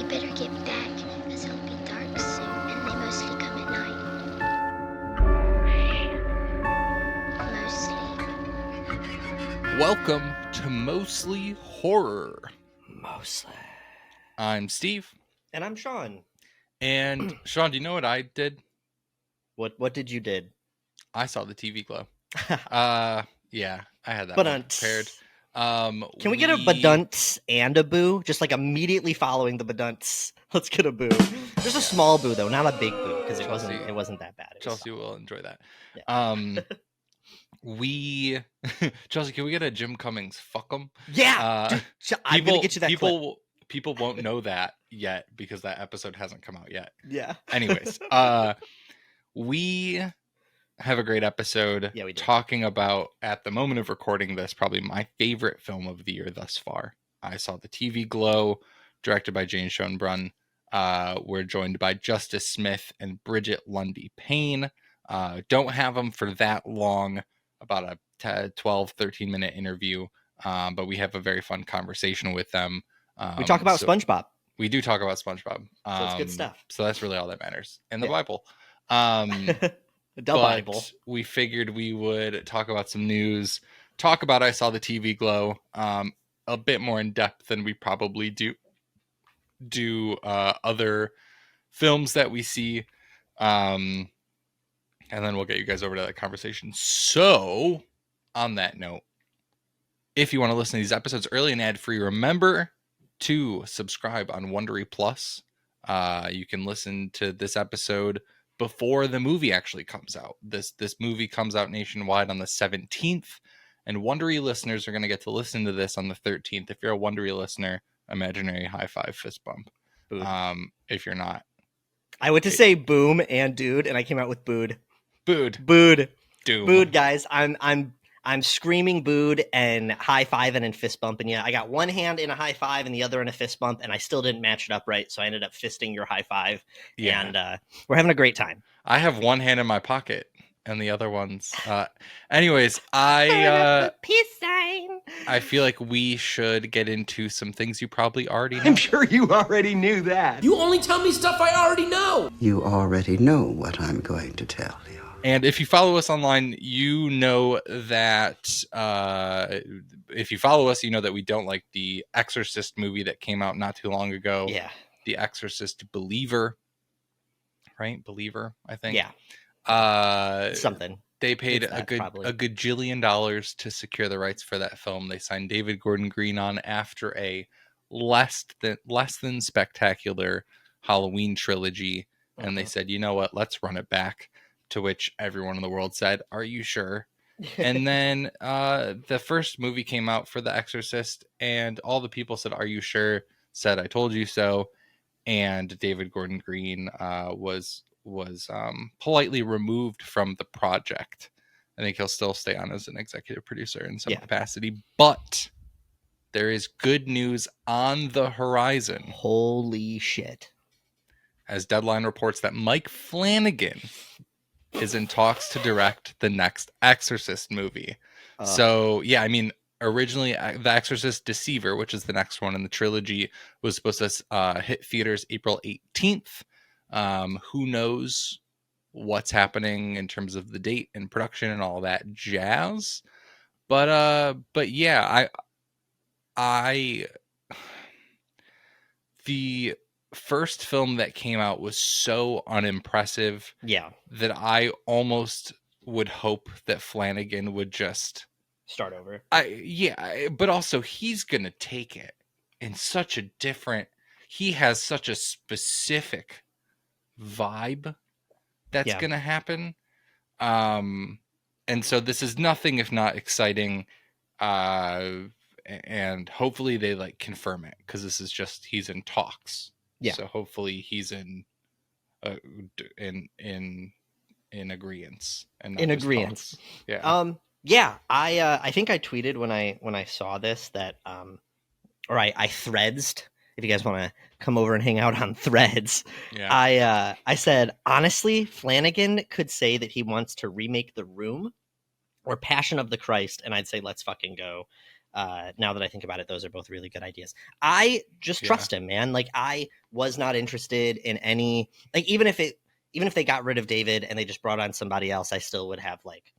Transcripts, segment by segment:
We better get back, because it'll be dark soon, and they mostly come at night. Mostly. Welcome to Mostly Horror. Mostly. I'm Steve. And I'm Sean. And Sean, do you know what I did? What did you did? I saw the TV glow. Yeah, I had that one prepared. Can we get a badunts and a boo? Just like immediately following the badunts. Let's get a boo. There's a small boo though, not a big boo, because it wasn't that bad. Chelsea will enjoy that. Yeah. Chelsea, can we get a Jim Cummings fuck 'em? Yeah. I'm gonna get you that clip. People won't know that yet because that episode hasn't come out yet. Yeah. Anyways, we have a great episode talking about, at the moment of recording this, probably my favorite film of the year thus far. I saw the TV Glow, directed by Jane Schoenbrunn. We're joined by Justice Smith and Brigette Lundy-Paine. Don't have them for that long, about a 12, 13-minute interview, but we have a very fun conversation with them. We talk about SpongeBob. We do talk about SpongeBob. So it's good stuff. So that's really all that matters. And the Bible. The Bible. We figured we would talk about some news, talk about I Saw the TV Glow, a bit more in depth than we probably do other films that we see. And then we'll get you guys over to that conversation. So, on that note, if you want to listen to these episodes early and ad-free, remember to subscribe on Wondery Plus. You can listen to this episode before the movie actually comes out. This movie comes out nationwide on the 17th, and Wondery listeners are going to get to listen to this on the 13th. If you're a Wondery listener, imaginary high five fist bump. If you're not, I went to say boom and dude, and I came out with booed. Booed. Doom. Booed, guys. I'm screaming booed and high fiving and fist bumping you. I got one hand in a high five and the other in a fist bump, and I still didn't match it up right, so I ended up fisting your high five. Yeah. And we're having a great time. I have one hand in my pocket and the other one's anyways, peace sign. I feel like we should get into some things you probably already know. I'm sure you already knew that. You only tell me stuff I already know. You already know what I'm going to tell you. And if you follow us online, you know that if you follow us, you know that we don't like the Exorcist movie that came out not too long ago. Yeah. The Exorcist Believer. Right? Believer, I think. Yeah. Something. They paid a gajillion dollars to secure the rights for that film. They signed David Gordon Green on after a less than spectacular Halloween trilogy. And they said, you know what, let's run it back. To which everyone in the world said, are you sure? And then the first movie came out for The Exorcist, and all the people said, are you sure? Said, I told you so. And David Gordon Green was politely removed from the project. I think he'll still stay on as an executive producer in some capacity. But there is good news on the horizon. Holy shit. As Deadline reports that Mike Flanagan is in talks to direct the next Exorcist movie. So, yeah, I mean, originally The Exorcist Deceiver, which is the next one in the trilogy, was supposed to hit theaters April 18th. Who knows what's happening in terms of the date and production and all that jazz. But yeah, the first film that came out was so unimpressive that I almost would hope that Flanagan would just start over. But also he's gonna take it in such a different, he has such a specific vibe that's gonna happen, and so this is nothing if not exciting, and hopefully they like confirm it, because this is just, he's in talks. Yeah. So hopefully he's in agreeance and in agreeance. Yeah. Yeah. I think I tweeted when I saw this that or I threadsed. If you guys want to come over and hang out on Threads, I said honestly, Flanagan could say that he wants to remake The Room or Passion of the Christ, and I'd say let's fucking go. Now that I think about it, those are both really good ideas. I just trust him, man. Like was not interested in any, like, even if they got rid of David and they just brought on somebody else, I still would have like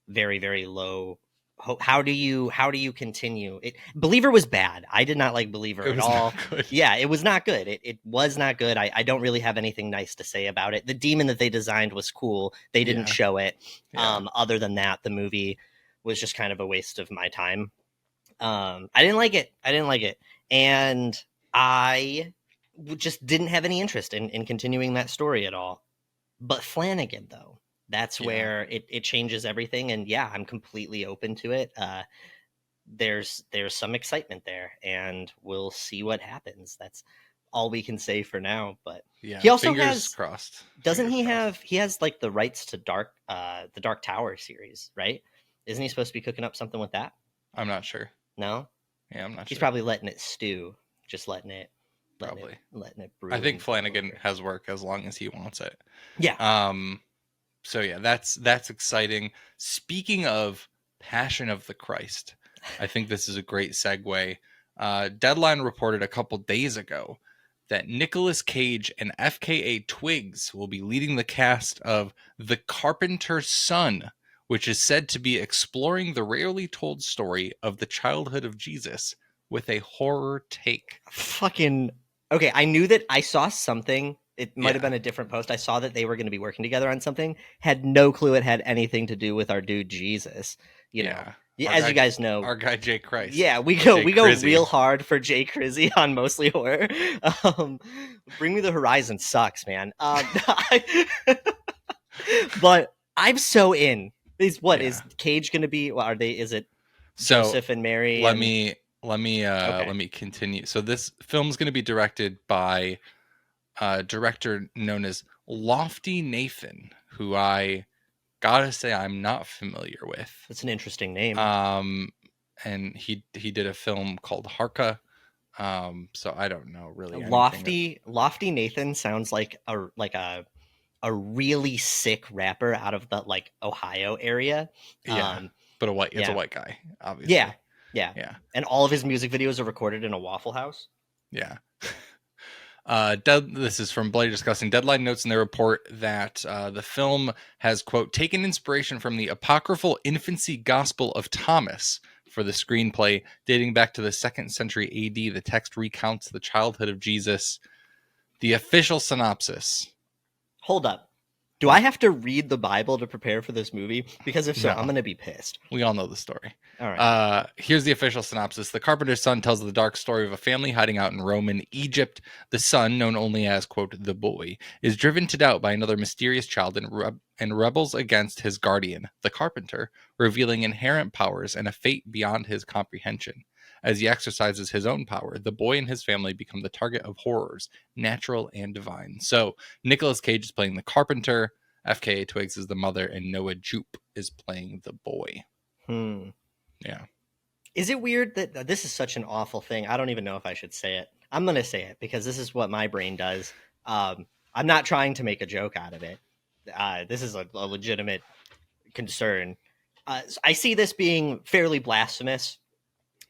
very, very low hope. How do you continue it? Believer was bad. I did not like Believer at all. Yeah, it was not good. It was not good. I don't really have anything nice to say about it. The demon that they designed was cool. They didn't show it. Other than that, the movie was just kind of a waste of my time. I didn't like it. And I just didn't have any interest in continuing that story at all. But Flanagan, though, that's where it changes everything. And yeah, I'm completely open to it. There's some excitement there, and we'll see what happens. That's all we can say for now. But he also crossed. Doesn't he have? He has like the rights to the Dark Tower series, right? Isn't he supposed to be cooking up something with that? I'm not sure. No. Yeah, I'm not sure. He's probably letting it stew, just letting it brew. I think Flanagan has work as long as he wants it. Yeah. So yeah, that's exciting. Speaking of Passion of the Christ, I think this is a great segue. Deadline reported a couple days ago that Nicolas Cage and FKA Twigs will be leading the cast of The Carpenter's Son, which is said to be exploring the rarely told story of the childhood of Jesus with a horror take. Fucking okay. I knew that. I saw something. It might have been a different post. I saw that they were going to be working together on something. Had no clue it had anything to do with our dude Jesus. You know, as you guys know, our guy Jay Christ. Yeah, we go real hard for Jay Crizzy on Mostly Horror. Bring Me the Horizon sucks, man. But I'm so in. Is Cage going to be? Well, are they? Is it Joseph and Mary? Let me continue. So this film is going to be directed by a director known as Lofty Nathan, who I gotta say I'm not familiar with. That's an interesting name. And he did a film called Harka. So I don't know really. Lofty Nathan sounds like a really sick rapper out of the like Ohio area. Yeah, but a white guy, obviously. Yeah. And all of his music videos are recorded in a Waffle House. Yeah. This is from Bloody Disgusting. Deadline notes in their report that the film has, quote, taken inspiration from the apocryphal infancy gospel of Thomas for the screenplay, dating back to the 2nd century AD. The text recounts the childhood of Jesus. The official synopsis. Hold up. Do I have to read the Bible to prepare for this movie? Because if so, I'm going to be pissed. We all know the story. All right. Here's the official synopsis. The Carpenter's Son tells the dark story of a family hiding out in Roman Egypt. The son, known only as, quote, the boy, is driven to doubt by another mysterious child and rebels against his guardian, the carpenter, revealing inherent powers and a fate beyond his comprehension. As he exercises his own power, the boy and his family become the target of horrors, natural and divine. So Nicolas Cage is playing the carpenter, FKA Twigs is the mother, and Noah Jupe is playing the boy. Yeah. Is it weird that this is such an awful thing? I don't even know if I should say it. I'm going to say it because this is what my brain does. I'm not trying to make a joke out of it. This is a legitimate concern. I see this being fairly blasphemous.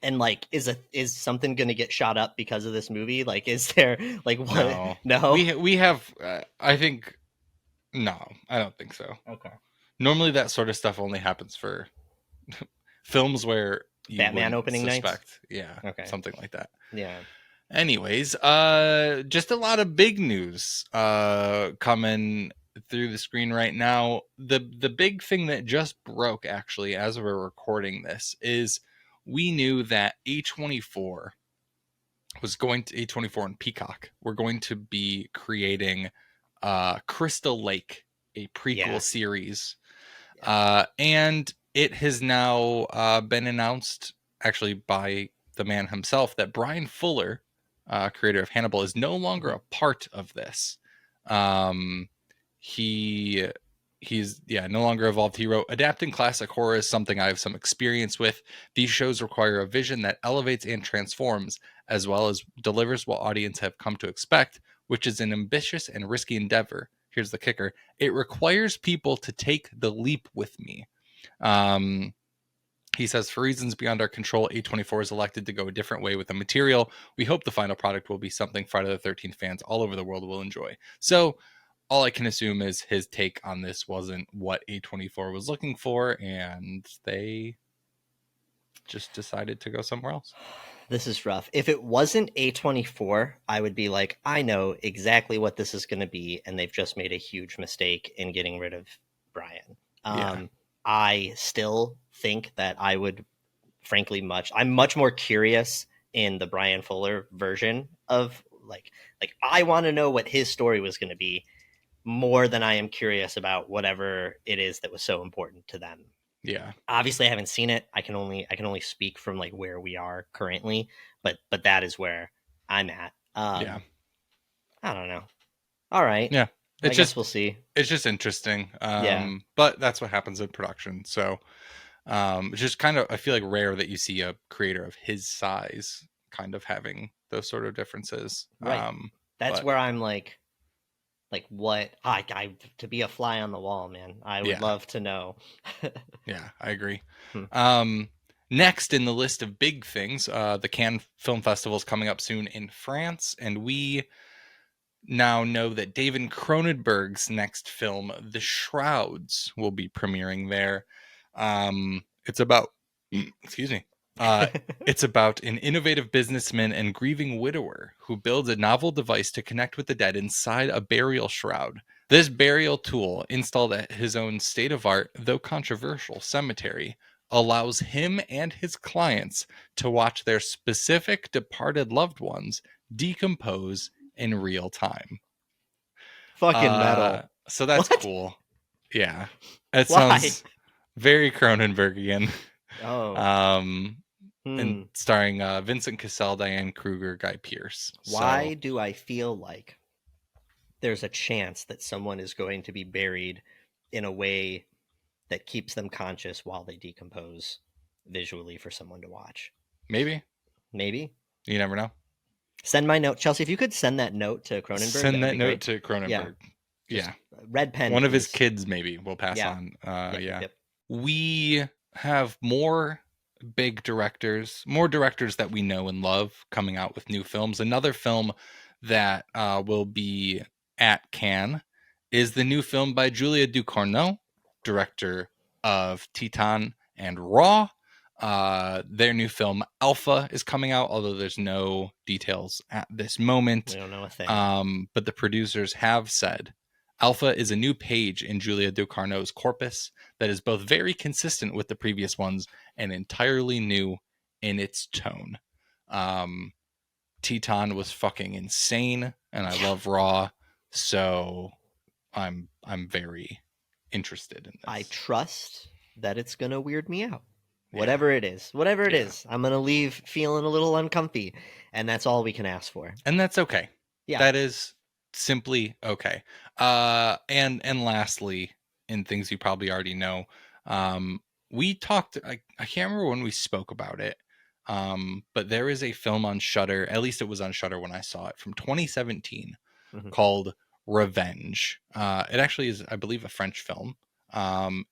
And like, is something going to get shot up because of this movie? Like, is there like what? No. We have. I think. No, I don't think so. Okay. Normally, that sort of stuff only happens for films where you Batman opening nights. Yeah. Okay. Something like that. Yeah. Anyways, just a lot of big news coming through the screen right now. The big thing that just broke, actually, as we're recording this, is we knew that A24 and Peacock were going to be creating Crystal Lake, a prequel series. And it has now been announced, actually, by the man himself, that Bryan Fuller, creator of Hannibal, is no longer a part of this. He's no longer involved. He wrote, adapting classic horror is something I have some experience with. These shows require a vision that elevates and transforms, as well as delivers what audience have come to expect, which is an ambitious and risky endeavor. Here's the kicker. It requires people to take the leap with me. He says, for reasons beyond our control, A24 is elected to go a different way with the material. We hope the final product will be something Friday the 13th fans all over the world will enjoy. So all I can assume is his take on this wasn't what A24 was looking for, and they just decided to go somewhere else. This is rough. If it wasn't A24, I would be like, I know exactly what this is going to be, and they've just made a huge mistake in getting rid of Bryan. I still think that I would, frankly, I'm much more curious in the Bryan Fuller version of like I want to know what his story was going to be more than I am curious about whatever it is that was so important to them. Yeah. Obviously I haven't seen it. I can only speak from like where we are currently, but that is where I'm at. Yeah. I don't know. All right. Yeah. I guess we'll see. It's just interesting. Yeah. But that's what happens in production. So it's just kind of, I feel like rare that you see a creator of his size kind of having those sort of differences. Right. That's where I'm like what I to be a fly on the wall, man. I would love to know. Yeah, I agree. Next in the list of big things, the Cannes Film Festival is coming up soon in France, and we now know that David Cronenberg's next film, The Shrouds, will be premiering there. It's about, excuse me, it's about an innovative businessman and grieving widower who builds a novel device to connect with the dead inside a burial shroud. This burial tool, installed at his own state-of-art, though controversial, cemetery, allows him and his clients to watch their specific departed loved ones decompose in real time. Fucking metal. So that's cool. Yeah. It sounds very Cronenbergian. And starring Vincent Cassel, Diane Kruger, Guy Pearce. Why do I feel like there's a chance that someone is going to be buried in a way that keeps them conscious while they decompose visually for someone to watch? Maybe. You never know. Send my note, Chelsea. If you could send that note to Cronenberg. Send that note to Cronenberg. Yeah. Red pen. One of his kids, maybe, will pass on. Yep. We have more big directors, more directors that we know and love coming out with new films. Another film that will be at Cannes is the new film by Julia Ducournau, director of Titan and Raw. Their new film Alpha is coming out, although there's no details at this moment. We don't know a thing. But the producers have said Alpha is a new page in Julia Ducournau's corpus that is both very consistent with the previous ones and entirely new in its tone. Titan was fucking insane, and I love Raw, so I'm very interested in this. I trust that it's gonna weird me out. Whatever it is, I'm gonna leave feeling a little uncomfy, and that's all we can ask for. And that's okay. Yeah, that is simply okay. And lastly, in things you probably already know, we talked. I can't remember when we spoke about it, but there is a film on Shudder. At least it was on Shudder when I saw it, from 2017, called Revenge. It actually is, I believe, a French film.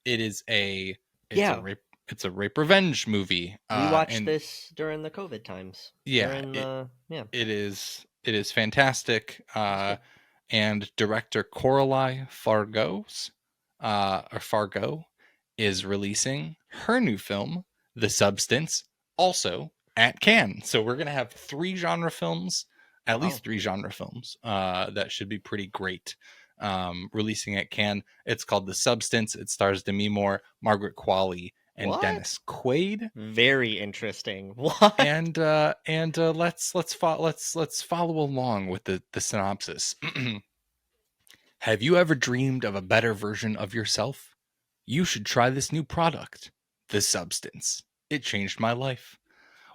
It's a rape revenge movie. We watched this during the COVID times. Yeah, it is fantastic. And director Coralie Fargeat is releasing her new film, The Substance, also at Cannes. So we're gonna have at least three genre films that should be pretty great. Releasing at Cannes. It's called The Substance. It stars Demi Moore, Margaret Qualley, and Dennis Quaid. Very interesting. What? And let's follow along with the synopsis. Have you ever dreamed of a better version of yourself? You should try this new product, The Substance. It changed my life.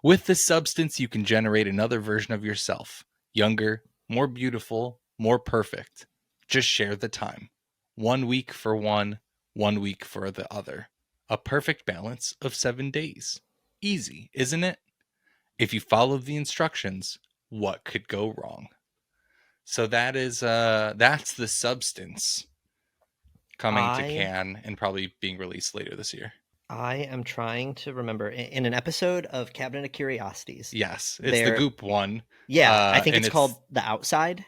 With The Substance, you can generate another version of yourself. Younger, more beautiful, more perfect. Just share the time. 1 week for one, 1 week for the other. A perfect balance of 7 days. Easy, isn't it? If you follow the instructions, what could go wrong? So that's The Substance coming to Cannes and probably being released later this year. I am trying to remember in an episode of Cabinet of Curiosities. Yes, it's the Goop one. Yeah, I think and it's called The Outside,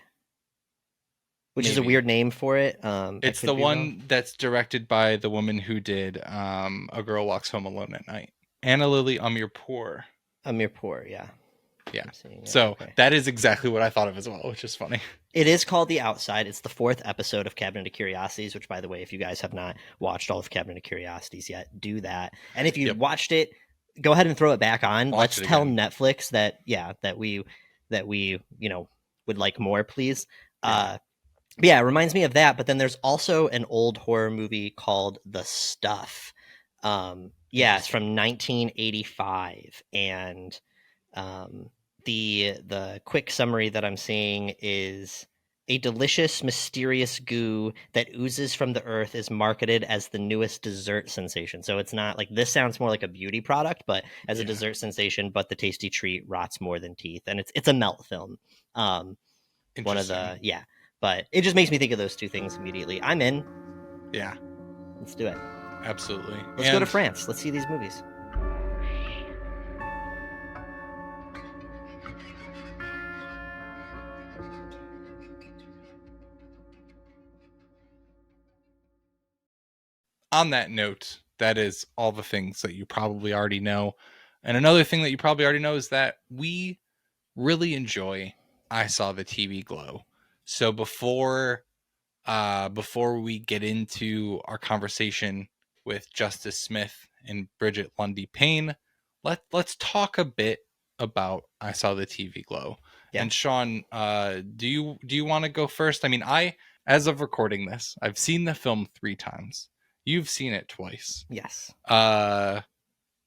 which is a maybe. weird name for it. It's the one that's directed by the woman who did A Girl Walks Home Alone at Night. Anna Lily Amirpour. Amirpour, yeah. Yeah. So that is exactly what I thought of as well, which is funny. It is called The Outside. It's the 4th episode of Cabinet of Curiosities, which, by the way, if you guys have not watched all of Cabinet of Curiosities yet, do that. And if you watched it, go ahead and throw it back on. Let's tell Netflix that we would like more, please. But yeah, it reminds me of that. But then there's also an old horror movie called The Stuff. It's from 1985, and the quick summary that I'm seeing is a delicious, mysterious goo that oozes from the earth is marketed as the newest dessert sensation. So it's not like, this sounds more like a beauty product, but as a dessert sensation, but the tasty treat rots more than teeth. And it's a melt film. One of the, but it just makes me think of those two things immediately. I'm in. Yeah. Let's do it. Absolutely. Let's go to France. Let's see these movies. On that note, that is all the things that you probably already know. And another thing that you probably already know is that we really enjoy I Saw the TV Glow. So before we get into our conversation with Justice Smith and Brigette Lundy-Paine, let's talk a bit about I Saw the TV Glow. Yeah. And Sean, do you want to go first? I mean, as of recording this, I've seen the film 3 times. You've seen it twice. Yes.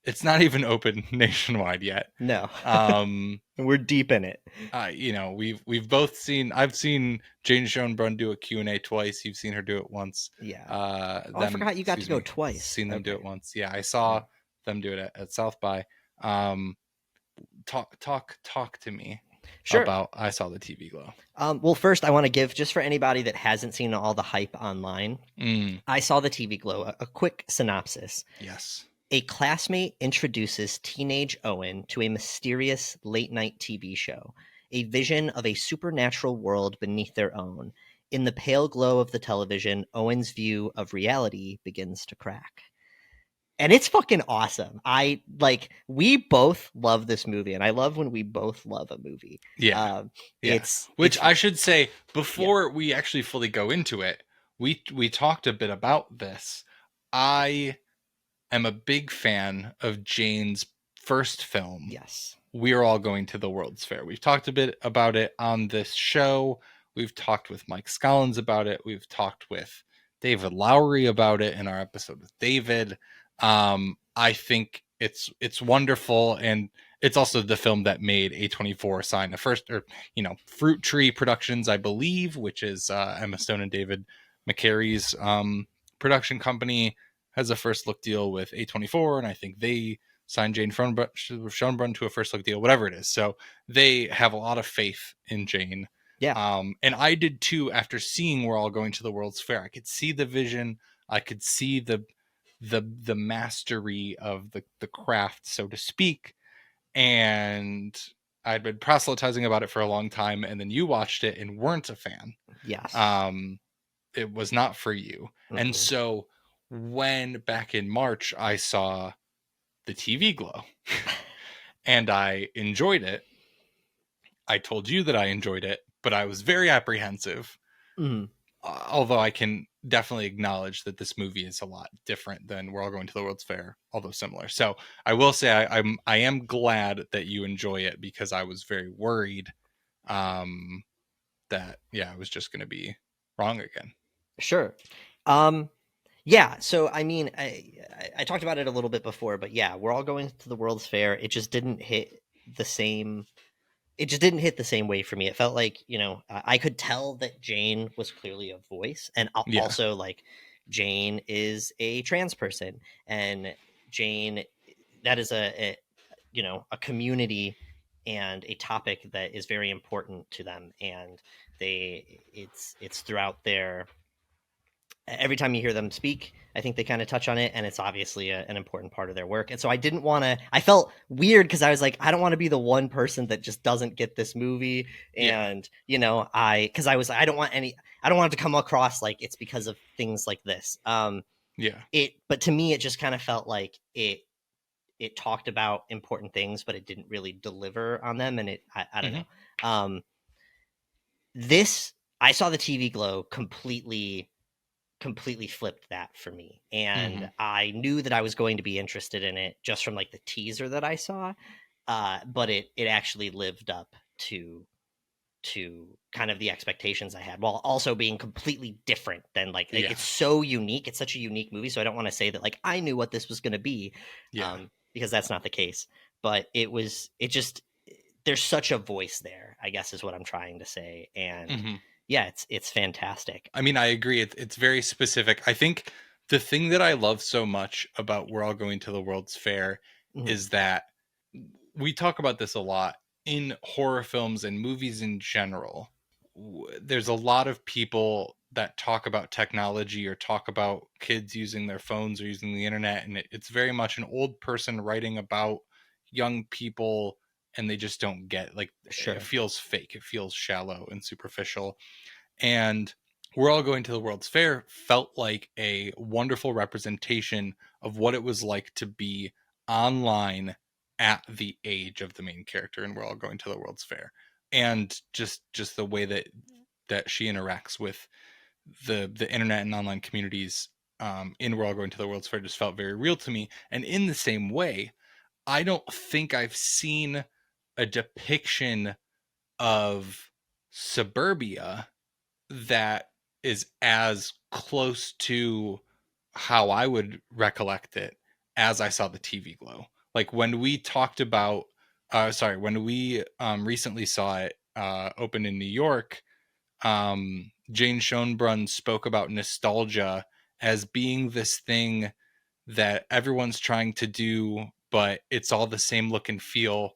It's not even open nationwide yet. No. We're deep in it. We've both seen. I've seen Jane Schoenbrunn do a Q&A twice. You've seen her do it once. Yeah. I forgot you got to go twice. Seen them do it once. Yeah, I saw them do it at South by. Talk to me. Sure. About I Saw the TV Glow. Well, first, I want to give, just for anybody that hasn't seen all the hype online, I Saw the TV Glow, a quick synopsis. Yes. A classmate introduces teenage Owen to a mysterious late-night TV show, a vision of a supernatural world beneath their own. In the pale glow of the television, Owen's view of reality begins to crack. And it's fucking awesome. We both love this movie, and I love when we both love a movie. Yeah. I should say, before we actually fully go into it, we talked a bit about this. I am a big fan of Jane's first film. Yes. We're All Going to the World's Fair. We've talked a bit about it on this show. We've talked with Mike Scollins about it. We've talked with David Lowery about it in our episode with David. I think it's wonderful, and it's also the film that made A24 sign the first, Fruit Tree Productions, I believe, which is Emma Stone and David McCary's production company, has a first look deal with A24, and I think they signed Jane Schoenbrunn to a first look deal, whatever it is. So they have a lot of faith in Jane. Yeah. And I did too after seeing We're All Going to the World's Fair. I could see the vision. I could see the mastery of the craft, so to speak. And I'd been proselytizing about it for a long time, and then you watched it and weren't a fan. Yes. It was not for you. Mm-hmm. And so when back in March I saw the TV Glow and I enjoyed it, I told you that I enjoyed it, but I was very apprehensive. Mm-hmm. Although I can definitely acknowledge that this movie is a lot different than We're All Going to the World's Fair, although similar. So I will say I am glad that you enjoy it, because I was very worried that I was just going to be wrong again. Sure. Yeah. So I mean, I talked about it a little bit before, but yeah, We're All Going to the World's Fair. It just didn't hit the same. It just didn't hit the same way for me. It felt like, I could tell that Jane was clearly a voice, and also like Jane is a trans person, and Jane, that is a community and a topic that is very important to them. And it's throughout their every time you hear them speak, I think they kind of touch on it, and it's obviously an important part of their work. And so I felt weird because I was like, I don't want to be the one person that just doesn't get this movie. And, I don't want it to come across like it's because of things like this. But to me, it just kind of felt like it talked about important things, but it didn't really deliver on them. And I don't know. I saw the TV Glow completely flipped that for me. And I knew that I was going to be interested in it just from like the teaser that I saw. But it actually lived up to kind of the expectations I had, while also being completely different than it's so unique. It's such a unique movie. So I don't want to say that like I knew what this was going to be, because that's not the case. But there's such a voice there, I guess is what I'm trying to say. And it's fantastic. I mean, I agree. It's very specific. I think the thing that I love so much about We're All Going to the World's Fair is that we talk about this a lot in horror films and movies in general. There's a lot of people that talk about technology or talk about kids using their phones or using the internet, and it's very much an old person writing about young people, and they just don't get It feels fake. It feels shallow and superficial. And We're All Going to the World's Fair felt like a wonderful representation of what it was like to be online at the age of the main character in We're All Going to the World's Fair. And just the way that she interacts with the internet and online communities in We're All Going to the World's Fair just felt very real to me. And in the same way, I don't think I've seen a depiction of suburbia that is as close to how I would recollect it as I saw the TV Glow. Like when we talked about, when we recently saw it open in New York, Jane Schoenbrunn spoke about nostalgia as being this thing that everyone's trying to do, but it's all the same look and feel.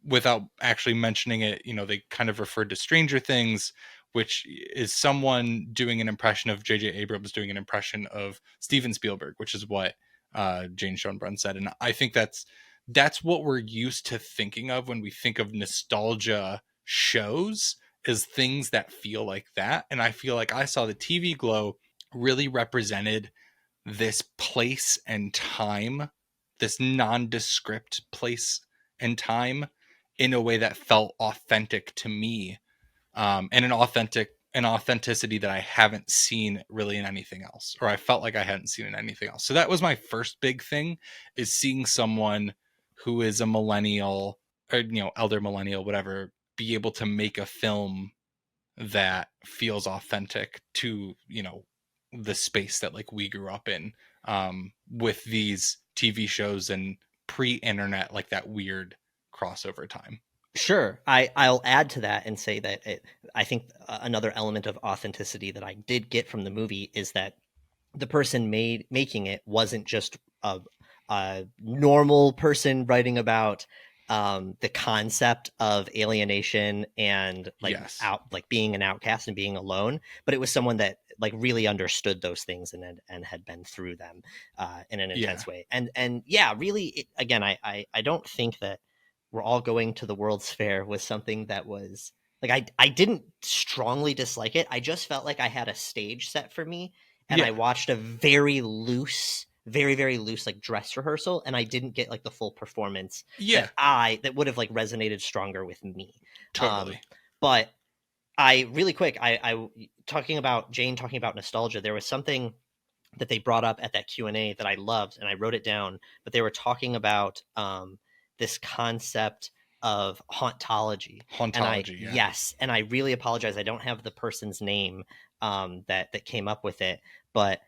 Without actually mentioning it, they kind of referred to Stranger Things, which is someone doing an impression of J.J. Abrams doing an impression of Steven Spielberg, which is what Jane Schoenbrunn said. And I think that's what we're used to thinking of when we think of nostalgia shows, is things that feel like that. And I feel like I saw the TV Glow really represented this place and time, this nondescript place and time, in a way that felt authentic to me, and an authenticity that I haven't seen really in anything else, or I felt like I hadn't seen in anything else. So that was my first big thing, is seeing someone who is a millennial or elder millennial, whatever, be able to make a film that feels authentic to the space that we grew up in, with these TV shows and pre-internet, like that weird crossover time. Sure. I'll add to that and say that I think another element of authenticity that I did get from the movie is that the person making it wasn't just a normal person writing about the concept of alienation and being an outcast and being alone, but it was someone that really understood those things and had been through them in an intense way. And really, again, I don't think that We're All Going to the World's Fair was something that was I didn't strongly dislike it. I just felt like I had a stage set for me, and I watched a very loose, very, very loose dress rehearsal, and I didn't get the full performance that would have resonated stronger with me. Totally. But I really quick, I talking about nostalgia, there was something that they brought up at that Q&A that I loved, and I wrote it down, but they were talking about this concept of hauntology. Yes, and I really apologize. I don't have the person's name that came up with it, but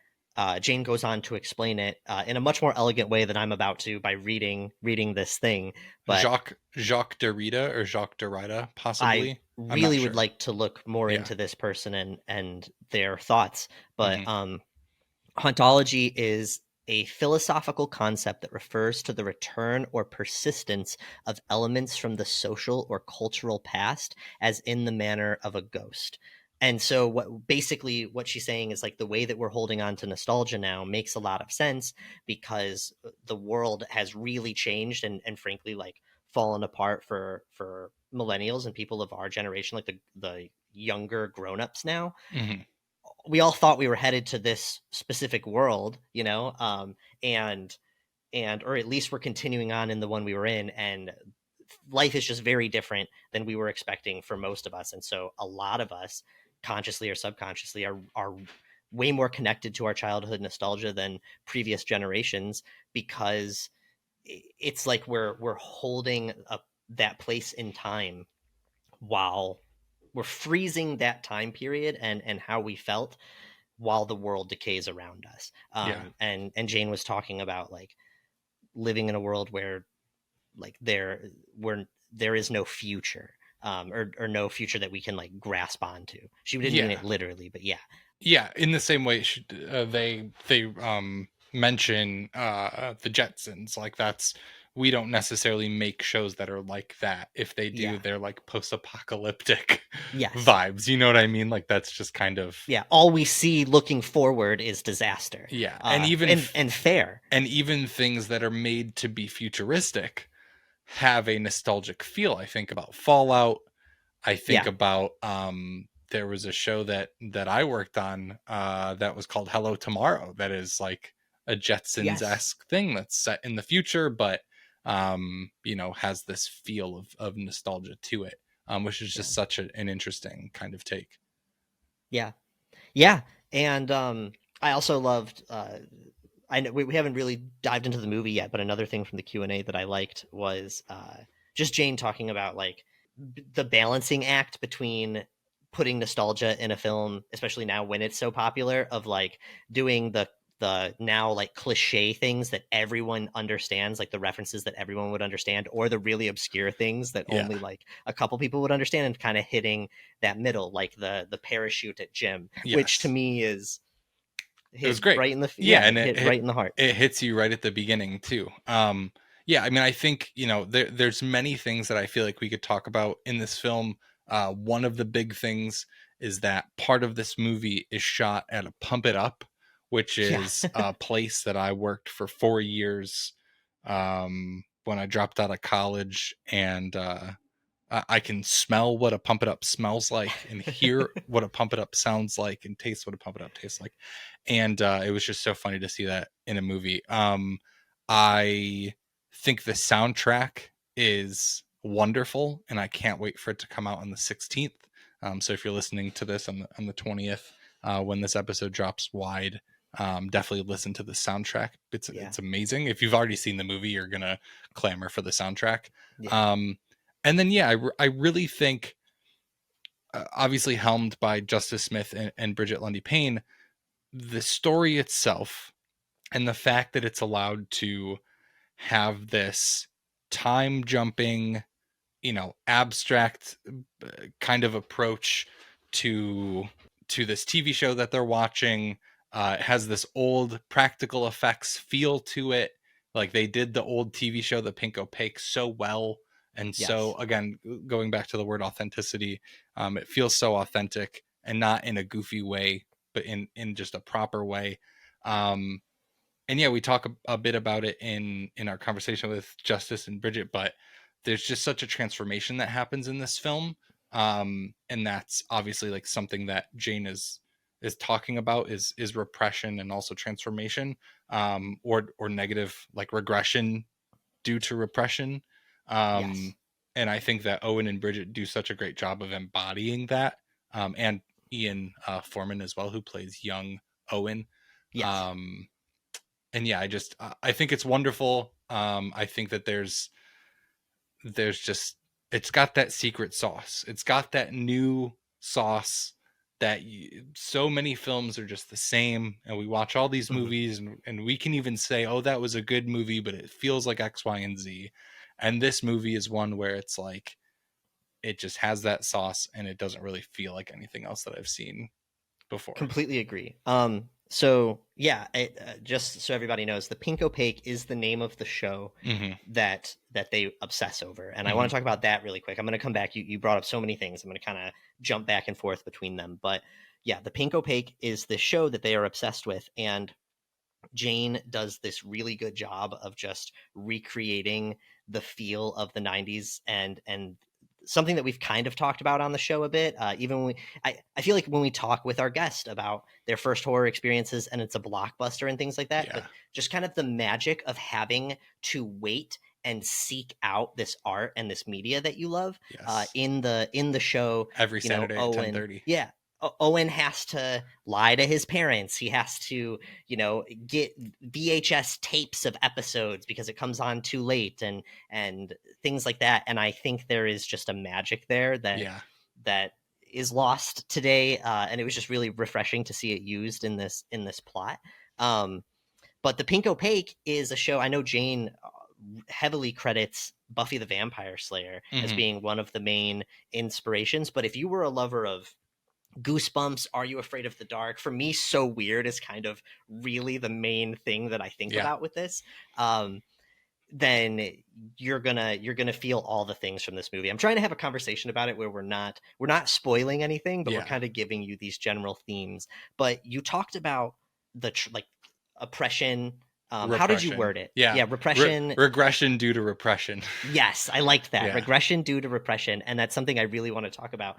Jane goes on to explain it in a much more elegant way than I'm about to by reading this thing. But Jacques Derrida or Jacques Derrida, possibly. I really would like to look more into this person and their thoughts. But hauntology is a philosophical concept that refers to the return or persistence of elements from the social or cultural past, as in the manner of a ghost. And so what she's saying is like the way that we're holding on to nostalgia now makes a lot of sense because the world has really changed and frankly like fallen apart for millennials and people of our generation, like the younger grown-ups now. Mm-hmm. We all thought we were headed to this specific world, you know, and or at least we're continuing on in the one we were in, and life is just very different than we were expecting for most of us. And so a lot of us, consciously or subconsciously, are way more connected to our childhood nostalgia than previous generations, because it's like we're holding up that place in time while we're freezing that time period and how we felt while the world decays around us. And Jane was talking about like living in a world where like there is no future, or no future that we can like grasp onto. She didn't mean it literally, but yeah, in the same way they mention the Jetsons, like that's, we don't necessarily make shows that are like that. If they do, they're like post-apocalyptic vibes, you know what I mean? Like that's just kind of all we see looking forward is disaster. And even and fair, and even things that are made to be futuristic have a nostalgic feel. I think about Fallout. I think about there was a show that I worked on that was called Hello Tomorrow, that is like a Jetsons-esque thing that's set in the future, but you know, has this feel of nostalgia to it, which is just such an interesting kind of take. And I also loved I know we haven't really dived into the movie yet, but another thing from the Q&A that I liked was just Jane talking about like the balancing act between putting nostalgia in a film, especially now when it's so popular, of like doing the now like cliche things that everyone understands, like the references that everyone would understand, or the really obscure things that only like a couple people would understand, and kind of hitting that middle, like the parachute at gym, which to me is it was great, right in the and it hit right in the heart. It hits you right at the beginning too. I mean, I think, you know, there's many things that I feel like we could talk about in this film. One of the big things is that part of this movie is shot at a Pump It Up, which is a place that I worked for 4 years when I dropped out of college, and I can smell what a Pump It Up smells like, and hear what a Pump It Up sounds like, and taste what a Pump It Up tastes like. And it was just so funny to see that in a movie. I think the soundtrack is wonderful, and I can't wait for it to come out on the 16th. So if you're listening to this on the 20th, when this episode drops wide, definitely listen to the soundtrack. It's amazing. If you've already seen the movie, you're gonna clamor for the soundtrack. And then I really think, obviously helmed by Justice Smith and Brigette Lundy-Paine, the story itself and the fact that it's allowed to have this time jumping, you know, abstract kind of approach to this TV show that they're watching. It has this old practical effects feel to it. Like they did the old TV show, The Pink Opaque, so well. And so again, going back to the word authenticity, it feels so authentic, and not in a goofy way, but in just a proper way. And we talk a bit about it in our conversation with Justice and Brigette, but there's just such a transformation that happens in this film. And that's obviously like something that Jane is talking about is repression, and also transformation, or negative, like regression due to repression. And I think that Owen and Brigette do such a great job of embodying that. And Ian Foreman as well, who plays young Owen. And I think it's wonderful. I think that there's just, it's got that secret sauce. It's got that new sauce that so many films are just the same, and we watch all these movies and we can even say, oh, that was a good movie, but it feels like X, Y, and Z. And this movie is one where it's like, it just has that sauce, and it doesn't really feel like anything else that I've seen before. Completely agree. So yeah, just so everybody knows, the Pink Opaque is the name of the show that they obsess over, and I want to talk about that really quick. I'm going to come back. You brought up so many things. I'm going to kind of jump back and forth between them, but yeah, the Pink Opaque is the show that they are obsessed with, and Jane does this really good job of just recreating the feel of the 90s and something that we've kind of talked about on the show a bit. Even when I feel like when we talk with our guest about their first horror experiences and it's a blockbuster and things like that, but just kind of the magic of having to wait and seek out this art and this media that you love in the show every Saturday at Owen, 10:30. Yeah. Owen has to lie to his parents. He has to, get VHS tapes of episodes because it comes on too late and things like that. And I think there is just a magic there that is lost today. And it was just really refreshing to see it used in this plot. But the Pink Opaque is a show. I know Jane heavily credits Buffy the Vampire Slayer as being one of the main inspirations. But if you were a lover of Goosebumps, Are You Afraid of the Dark? For me, So Weird is kind of really the main thing that I think about with this. Then you're gonna feel all the things from this movie. I'm trying to have a conversation about it where we're not spoiling anything, but we're kind of giving you these general themes. But you talked about the oppression. How did you word it? Repression. Regression due to repression. Yes, I liked that. Regression due to repression. And that's something I really want to talk about.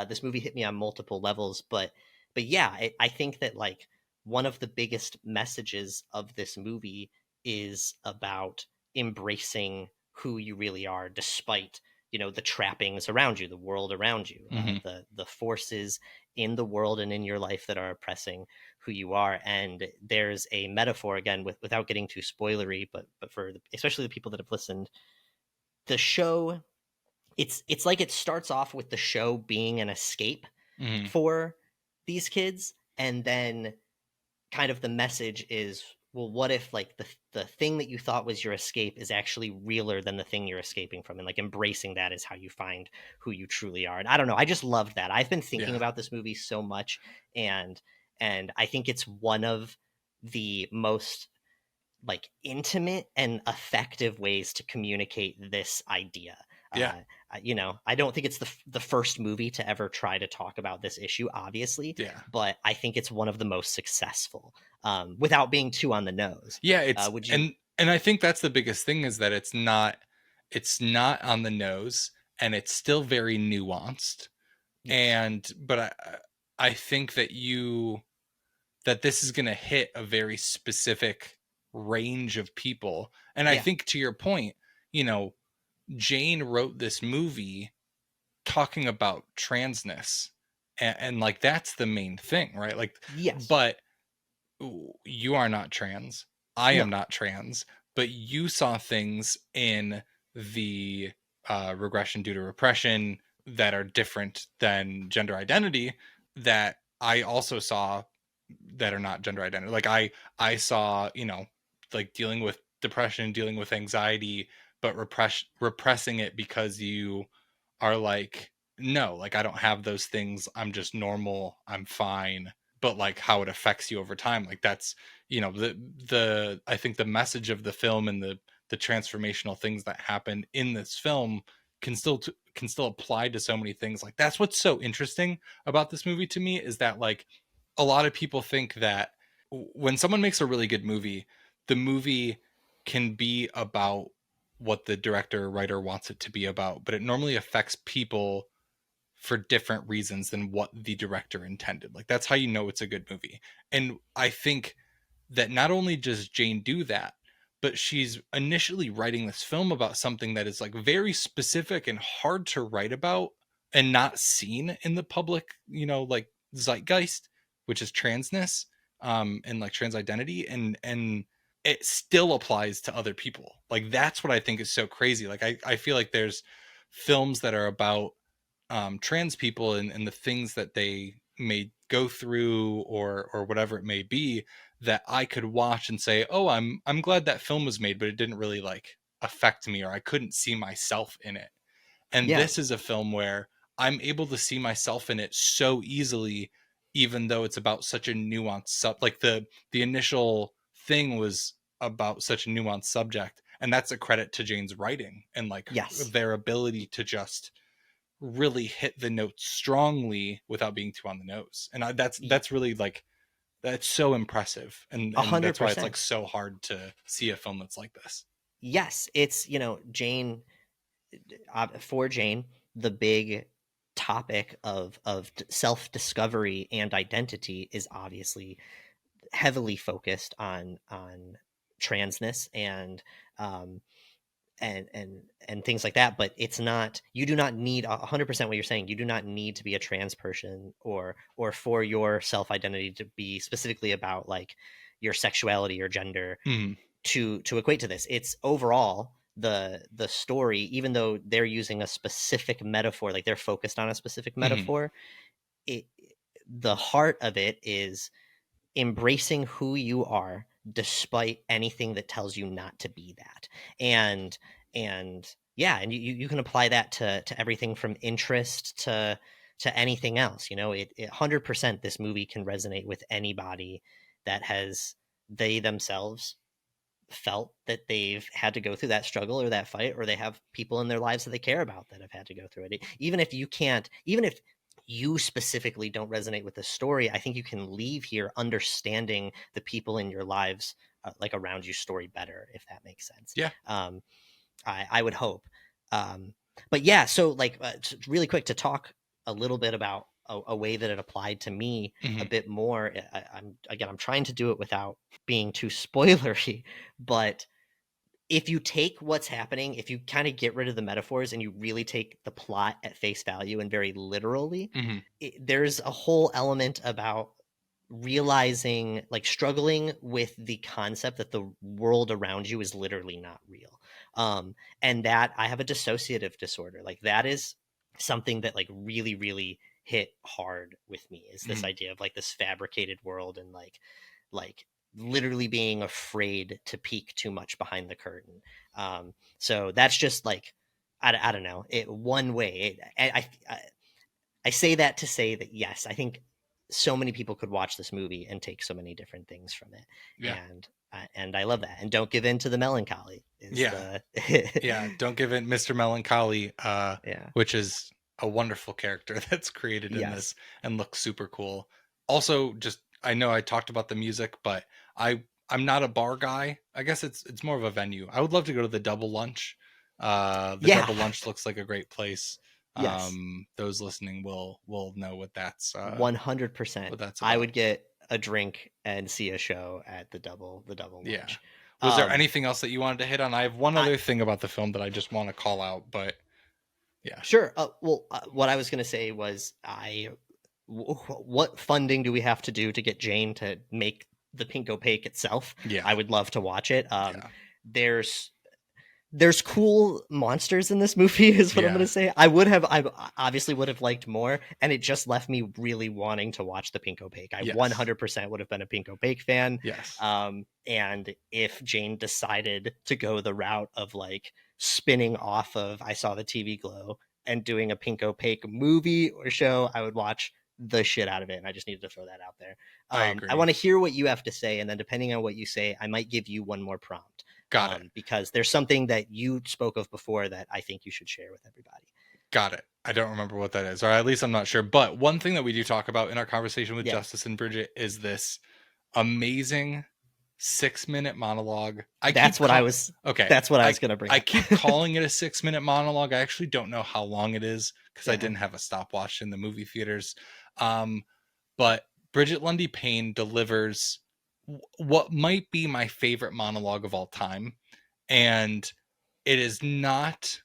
This movie hit me on multiple levels. But yeah, I think that like one of the biggest messages of this movie is about embracing who you really are, despite the trappings around you, the world around you, the forces in the world and in your life that are oppressing who you are. And there's a metaphor, again, without getting too spoilery, but for especially the people that have listened, the show, it's like it starts off with the show being an escape for these kids, and then kind of the message is, well, what if like the thing that you thought was your escape is actually realer than the thing you're escaping from, and like embracing that is how you find who you truly are. And I don't know, I just loved that. I've been thinking about this movie so much, and I think it's one of the most like intimate and effective ways to communicate this idea. I don't think it's the first movie to ever try to talk about this issue, obviously, but I think it's one of the most successful, without being too on the nose. And I think that's the biggest thing, is that it's not on the nose, and it's still very nuanced. But I think that this is going to hit a very specific range of people. And I think, to your point, Jane wrote this movie talking about transness, and like that's the main thing, right? Like, but you are not trans, I am not trans, but you saw things in the regression due to repression that are different than gender identity that I also saw that are not gender identity. Like I saw, like dealing with depression, dealing with anxiety, but repressing it because you are like, no, like I don't have those things, I'm just normal, I'm fine. But like how it affects you over time, like that's, the I think the message of the film and the transformational things that happen in this film can still apply to so many things. Like that's what's so interesting about this movie to me, is that like a lot of people think that when someone makes a really good movie, the movie can be about what the director or writer wants it to be about, but it normally affects people for different reasons than what the director intended. Like that's how you know it's a good movie. And I think that not only does Jane do that, but she's initially writing this film about something that is like very specific and hard to write about and not seen in the public, like zeitgeist, which is transness, and like trans identity, and it still applies to other people. Like that's what I think is so crazy. Like I feel like there's films that are about trans people and the things that they may go through or whatever it may be, that I could watch and say, oh, I'm glad that film was made, but it didn't really like affect me, or I couldn't see myself in it. And this is a film where I'm able to see myself in it so easily, even though it's about such a nuanced like the initial thing was about such a nuanced subject, and that's a credit to Jane's writing and like their ability to just really hit the notes strongly without being too on the nose. And that's really like, that's so impressive, and 100%. That's why it's like so hard to see a film that's like this. Yes, it's, you know, Jane, for Jane, the big topic of self-discovery and identity is obviously heavily focused on transness and things like that, but it's not, you do not need 100% what you're saying. You do not need to be a trans person or for your self-identity to be specifically about like your sexuality or gender to equate to this. It's overall the story, even though they're using a specific metaphor, like they're focused on a specific metaphor, the heart of it is embracing who you are despite anything that tells you not to be that. And yeah, and you can apply that to everything from interest to anything else. You know, it 100% this movie can resonate with anybody that has, they themselves felt that they've had to go through that struggle or that fight, or they have people in their lives that they care about that have had to go through it. Even if you specifically don't resonate with the story, I think you can leave here understanding the people in your lives, like around you, story better, if that makes sense. Yeah. I would hope. But yeah, so like really quick to talk a little bit about a way that it applied to me a bit more. I'm trying to do it without being too spoilery, but if you take what's happening, if you kind of get rid of the metaphors and you really take the plot at face value and very literally, there's a whole element about realizing, like struggling with the concept that the world around you is literally not real. And that I have a dissociative disorder. Like that is something that like really, really hit hard with me, is this idea of like this fabricated world and like literally being afraid to peek too much behind the curtain. So that's just like, I don't know, it one way. I say that to say that, yes, I think so many people could watch this movie and take so many different things from it. Yeah. And I love that. And don't give in to the melancholy. Yeah. Don't give in, Mr. Melancholy, which is a wonderful character that's created in this and looks super cool. Also, just, I know I talked about the music, but I'm not a bar guy. I guess it's more of a venue. I would love to go to the Double Lunch. Double Lunch looks like a great place. Yes. Those listening will know what that's 100%. I would get a drink and see a show at the Double Lunch. Yeah. Was there anything else that you wanted to hit on? I have one other thing about the film that I just want to call out, but yeah. Sure. What I was going to say was what funding do we have to do to get Jane to make the Pink Opaque itself? Yeah. I would love to watch it. There's cool monsters in this movie is what I'm going to say. I obviously would have liked more, and it just left me really wanting to watch the Pink Opaque. I 100% would have been a Pink Opaque fan. Yes. And if Jane decided to go the route of like spinning off of I Saw the TV Glow and doing a Pink Opaque movie or show, I would watch the shit out of it. And I just needed to throw that out there. I want to hear what you have to say, and then depending on what you say, I might give you one more prompt. Got it. Because there's something that you spoke of before that I think you should share with everybody. Got it. I don't remember what that is, or at least I'm not sure. But one thing that we do talk about in our conversation with Justice and Bridget is this amazing 6-minute monologue. That's what I was going to bring up. I keep calling it a 6-minute monologue. I actually don't know how long it is because I didn't have a stopwatch in the movie theaters. But Brigette Lundy-Paine delivers what might be my favorite monologue of all time. And it is not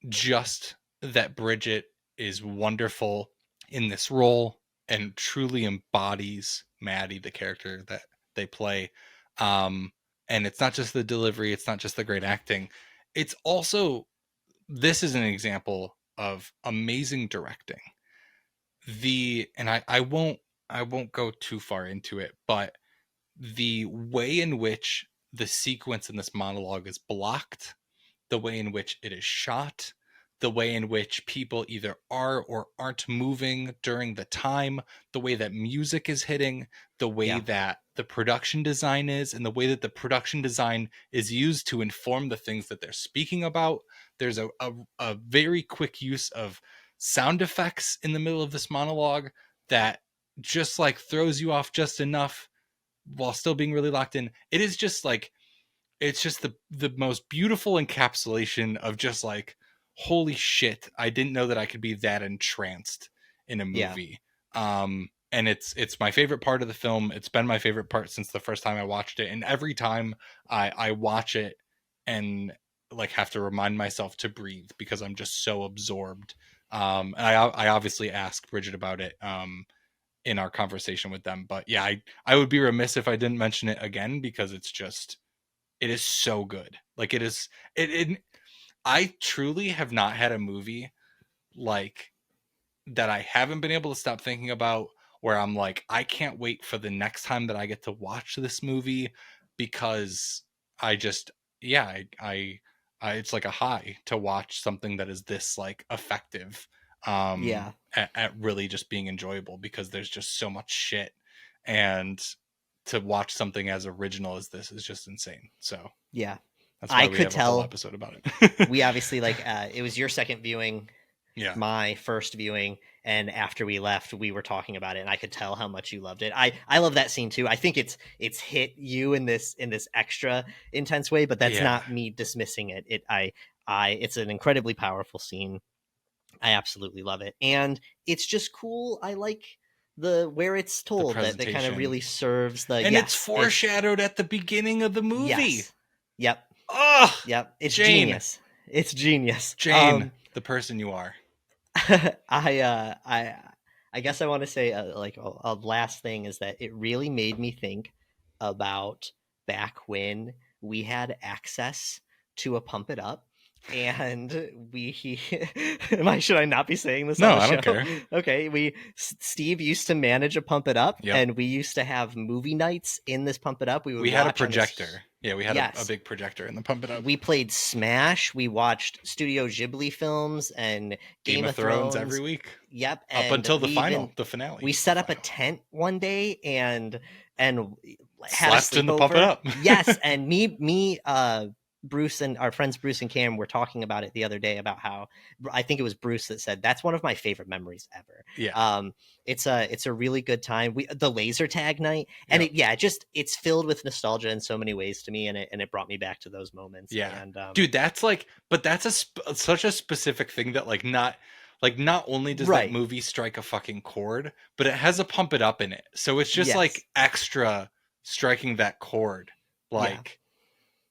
just that Bridget is wonderful in this role and truly embodies Maddie, the character that they play. And it's not just the delivery, it's not just the great acting. It's also, this is an example of amazing directing. I won't go too far into it, but the way in which the sequence in this monologue is blocked, the way in which it is shot, the way in which people either are or aren't moving during the time, the way that music is hitting, the way that the production design is, and the way that the production design is used to inform the things that they're speaking about. There's a very quick use of sound effects in the middle of this monologue that just like throws you off just enough while still being really locked in. It is just like, it's just the most beautiful encapsulation of just like, holy shit, I didn't know that I could be that entranced in a movie. And it's my favorite part of the film. It's been my favorite part since the first time I watched it. And every time I watch it and like have to remind myself to breathe because I'm just so absorbed. And I obviously asked Bridget about it in our conversation with them. But yeah, I would be remiss if I didn't mention it again because it's just, it is so good. Like I truly have not had a movie like that I haven't been able to stop thinking about where I'm like, I can't wait for the next time that I get to watch this movie because I just, I it's like a high to watch something that is this like effective at really just being enjoyable because there's just so much shit, and to watch something as original as this is just insane. So that's why we have a whole episode about it. We obviously like it was your second viewing, my first viewing, and after we left we were talking about it and I could tell how much you loved it. I love that scene too. I think it's hit you in this extra intense way, but that's not me dismissing it. It's an incredibly powerful scene. I absolutely love it, and it's just cool. I like the where it's told that kind of really serves the, and it's foreshadowed at the beginning of the movie. Yep. Oh, yep. It's Jane. Genius. It's genius. Jane, the person you are. I guess I want to say like a last thing is that it really made me think about back when we had access to a Pump It Up. And should I not be saying this? No, on the I show? don't care. Okay, Steve used to manage a Pump It Up, Yep. and we used to have movie nights in this Pump It Up. We had a projector. We had a big projector in the Pump It Up. We played Smash. We watched Studio Ghibli films and Game of Thrones every week. Yep, up until the finale. We set up a tent one day and had slept a in the Pump It Up. Yes, and me, Bruce and our friends Bruce and Cam were talking about it the other day about how I think it was Bruce that said that's one of my favorite memories ever. Yeah. It's a really good time. The laser tag night, and it's filled with nostalgia in so many ways to me, and it brought me back to those moments. Yeah, and, dude, that's like, but that's such a specific thing that like not only does that movie strike a fucking chord, but it has a Pump It Up in it, so it's just like extra striking that chord, like.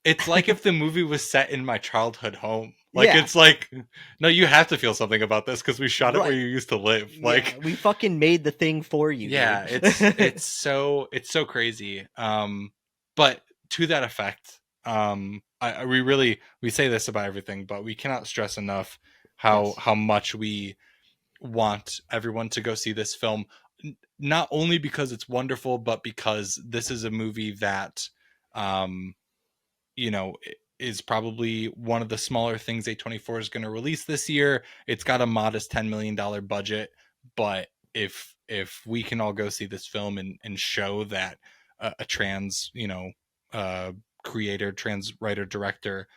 It's like if the movie was set in my childhood home. Like, it's like, no, you have to feel something about this because we shot it where you used to live. Like, we fucking made the thing for you. Yeah, dude. it's so crazy. But to that effect, we say this about everything, but we cannot stress enough how much we want everyone to go see this film. Not only because it's wonderful, but because this is a movie that, is probably one of the smaller things A24 is going to release this year. It's got a modest $10 million budget, but if we can all go see this film and show that a trans, creator, trans writer, director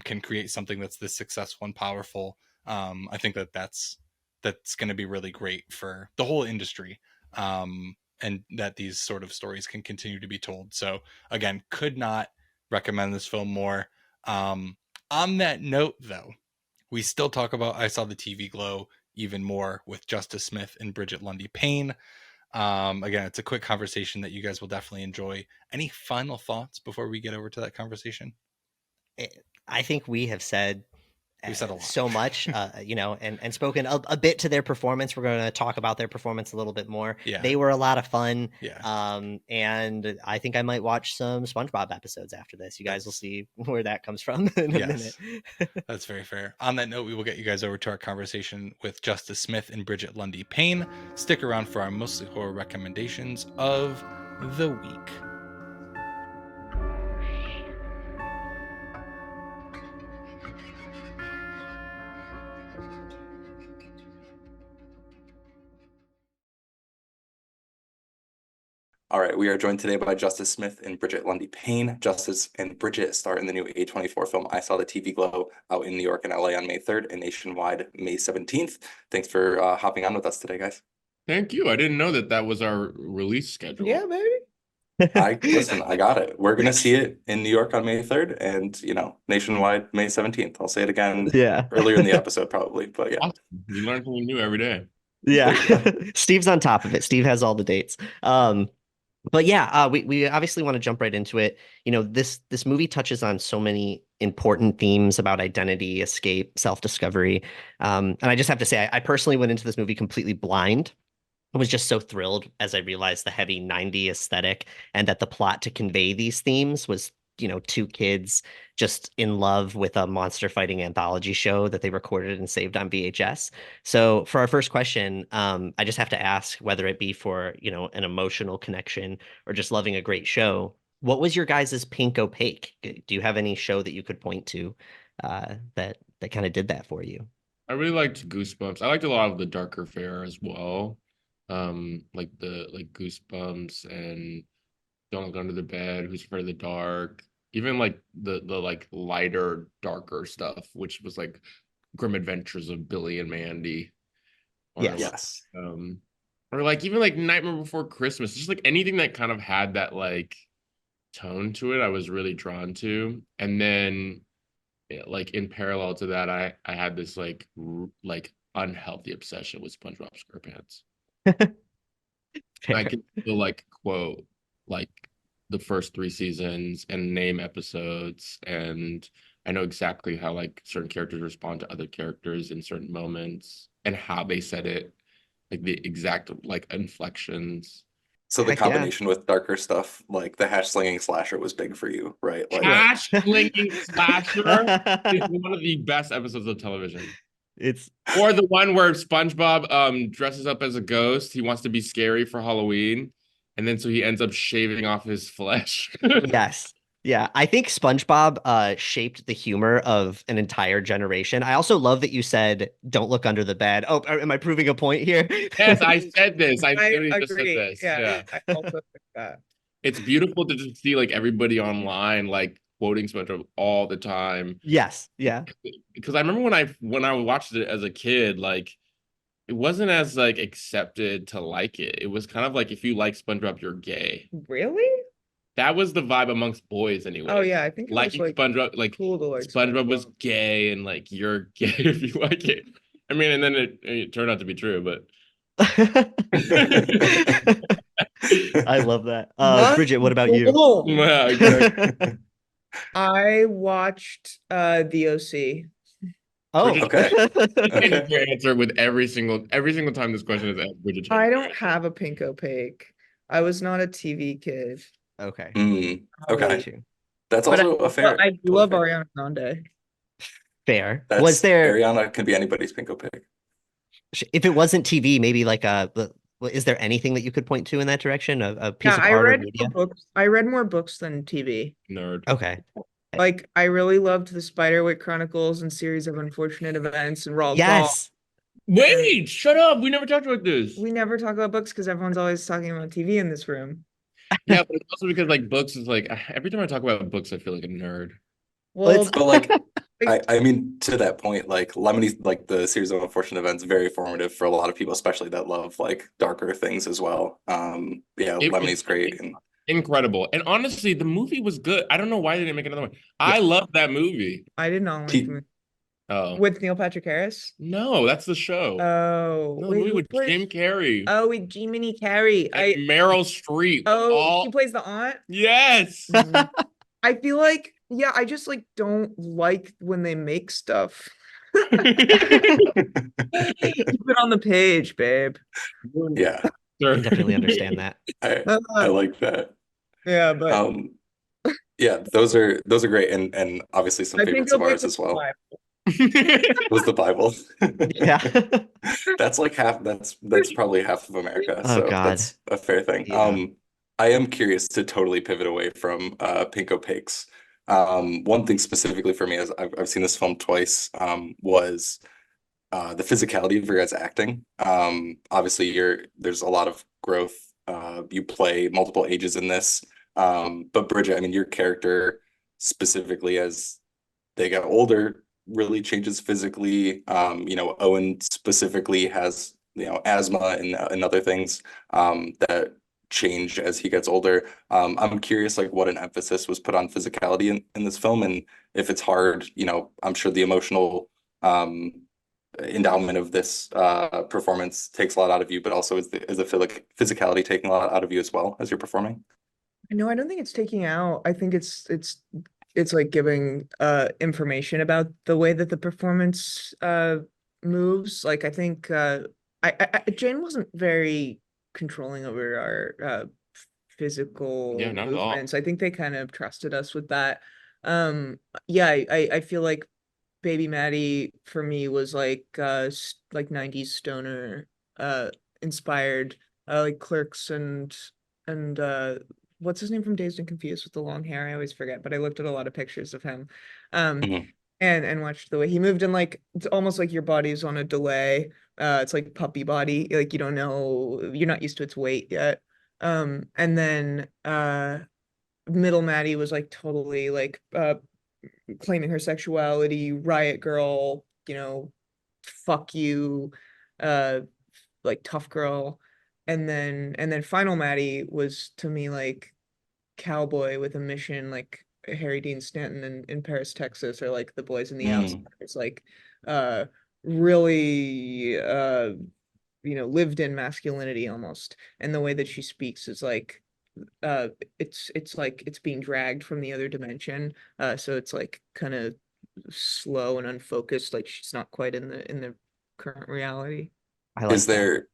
can create something that's this successful and powerful, I think that's going to be really great for the whole industry. And that these sort of stories can continue to be told. So again, could not recommend this film more. On that note, though, we still talk about I Saw the TV Glow even more with Justice Smith and Brigette Lundy-Paine. Again, it's a quick conversation that you guys will definitely enjoy. Any final thoughts before we get over to that conversation? I think we have said we said a lot. So much, and spoken a bit to their performance. We're going to talk about their performance a little bit more. Yeah. They were a lot of fun. Yeah. And I think I might watch some SpongeBob episodes after this. You guys will see where that comes from in a minute. That's very fair. On that note, we will get you guys over to our conversation with Justice Smith and Brigette Lundy-Paine. Stick around for our mostly horror recommendations of the week. All right, we are joined today by Justice Smith and Brigette Lundy-Paine. Justice and Brigette star in the new A24 film I Saw the TV Glow out in New York and LA on May 3rd and nationwide May 17th. Thanks for hopping on with us today, guys. Thank you. I didn't know that was our release schedule. Yeah, baby. Listen, I got it. We're gonna see it in New York on May 3rd and nationwide May 17th. I'll say it again earlier in the episode probably, but yeah. Awesome. You learn something new every day. Yeah. Steve's on top of it. Steve has all the dates. But yeah, we obviously want to jump right into it. This movie touches on so many important themes about identity, escape, self-discovery. And I just have to say, I personally went into this movie completely blind. I was just so thrilled as I realized the heavy 90s aesthetic and that the plot to convey these themes was, two kids just in love with a monster fighting anthology show that they recorded and saved on VHS. So for our first question, I just have to ask, whether it be for, an emotional connection or just loving a great show, what was your guys' pink opaque? Do you have any show that you could point to that kind of did that for you? I really liked Goosebumps. I liked a lot of the darker fare as well. Like Goosebumps and Don't Look Under the Bed, Who's Afraid of the Dark, even like the like lighter, darker stuff, which was like Grim Adventures of Billy and Mandy. Yes. Or like even like Nightmare Before Christmas, just like anything that kind of had that like tone to it, I was really drawn to. And then like in parallel to that, I had this like unhealthy obsession with SpongeBob SquarePants. I can still like quote like the first 3 seasons and name episodes, and I know exactly how like certain characters respond to other characters in certain moments and how they said it, like the exact like inflections. So the combination with darker stuff, like the hash slinging slasher, was big for you, right? Like hash slinging slasher is one of the best episodes of television. Or the one where SpongeBob dresses up as a ghost. He wants to be scary for Halloween, and then so he ends up shaving off his flesh. Yes. Yeah, I think SpongeBob shaped the humor of an entire generation. I also love that you said, "Don't look under the bed." Oh, am I proving a point here? Yes, I said this. I agree. just said this. Yeah. I also think that. It's beautiful to just see like everybody online like quoting SpongeBob all the time. Yes, yeah. Because I remember when I watched it as a kid, like it wasn't as like accepted to like it. It was kind of like if you like SpongeBob, you're gay. Really? That was the vibe amongst boys anyway. Oh yeah, I think it liking was like SpongeBob, like cool to like SpongeBob was gay, and like you're gay if you like it. I mean, and then it turned out to be true, but I love that. Brigette, what about you? yeah, exactly. I watched the OC. Oh, okay. Change your answer with every single time this question is asked. Brigette, I don't have a pink opaque. I was not a TV kid. Okay. Okay. That's also a fair. I do love Ariana Grande. Fair. Was there Ariana could be anybody's pink opaque. If it wasn't TV, maybe like is there anything that you could point to in that direction? A piece of art or media? I read more books than TV. Nerd. Okay. Like I really loved the Spiderwick Chronicles and Series of Unfortunate Events and Roald Dahl. Yes. Wait, shut up. We never talked about this. We never talk about books because everyone's always talking about TV in this room. Yeah, but it's also because like books is like every time I talk about books, I feel like a nerd. Well, but like I mean, to that point, like Lemony's, like the Series of Unfortunate Events, very formative for a lot of people, especially that love like darker things as well. Lemony's great and incredible. And honestly, the movie was good. I don't know why they didn't make another one. I love that movie. I did not like the movie. Oh, with Neil Patrick Harris? No, that's the show. Oh, no, wait, with Jim Carrey. Oh, with Jiminy Carrey. Meryl Streep. Oh, she plays the aunt? Yes. I feel like, yeah, I just like don't like when they make stuff. Keep it on the page, babe. Yeah. I definitely understand that. I like that. Yeah, but yeah, those are great, and obviously some favorites of ours as well. Was the Bible. Yeah. That's like half, that's probably half of America. Oh, so God. that's a fair thing. Yeah. I am curious to totally pivot away from pink opaques. One thing specifically for me, as I've seen this film twice, was the physicality of your guys' acting. Obviously there's a lot of growth you play multiple ages in this. But Brigette, I mean, your character specifically as they get older really changes physically. Owen specifically has, asthma and other things that change as he gets older. I'm curious, like, what an emphasis was put on physicality in this film, and if it's hard, I'm sure the emotional endowment of this performance takes a lot out of you, but also is the physicality taking a lot out of you as well as you're performing? No, I don't think it's taking out. I think it's like giving information about the way that the performance moves. Like I think Jane wasn't very controlling over our physical Yeah, not at all. movements. I think they kind of trusted us with that. Yeah, I feel like Baby Maddie for me was like 90s stoner inspired, like Clerks and what's his name from Dazed and Confused with the long hair? I always forget, but I looked at a lot of pictures of him. Mhm. And watched the way he moved, and like it's almost like your body's on a delay. It's like puppy body, like you don't know, you're not used to its weight yet. And then Middle Maddie was like totally like claiming her sexuality, riot girl, fuck you, uh like tough girl. And then Final Maddie was to me like cowboy with a mission, like Harry Dean Stanton in Paris, Texas, or like the Boys in the Outsiders, like really lived in masculinity almost. And the way that she speaks is like it's like it's being dragged from the other dimension. So it's like kind of slow and unfocused, like she's not quite in the current reality. I like Is there,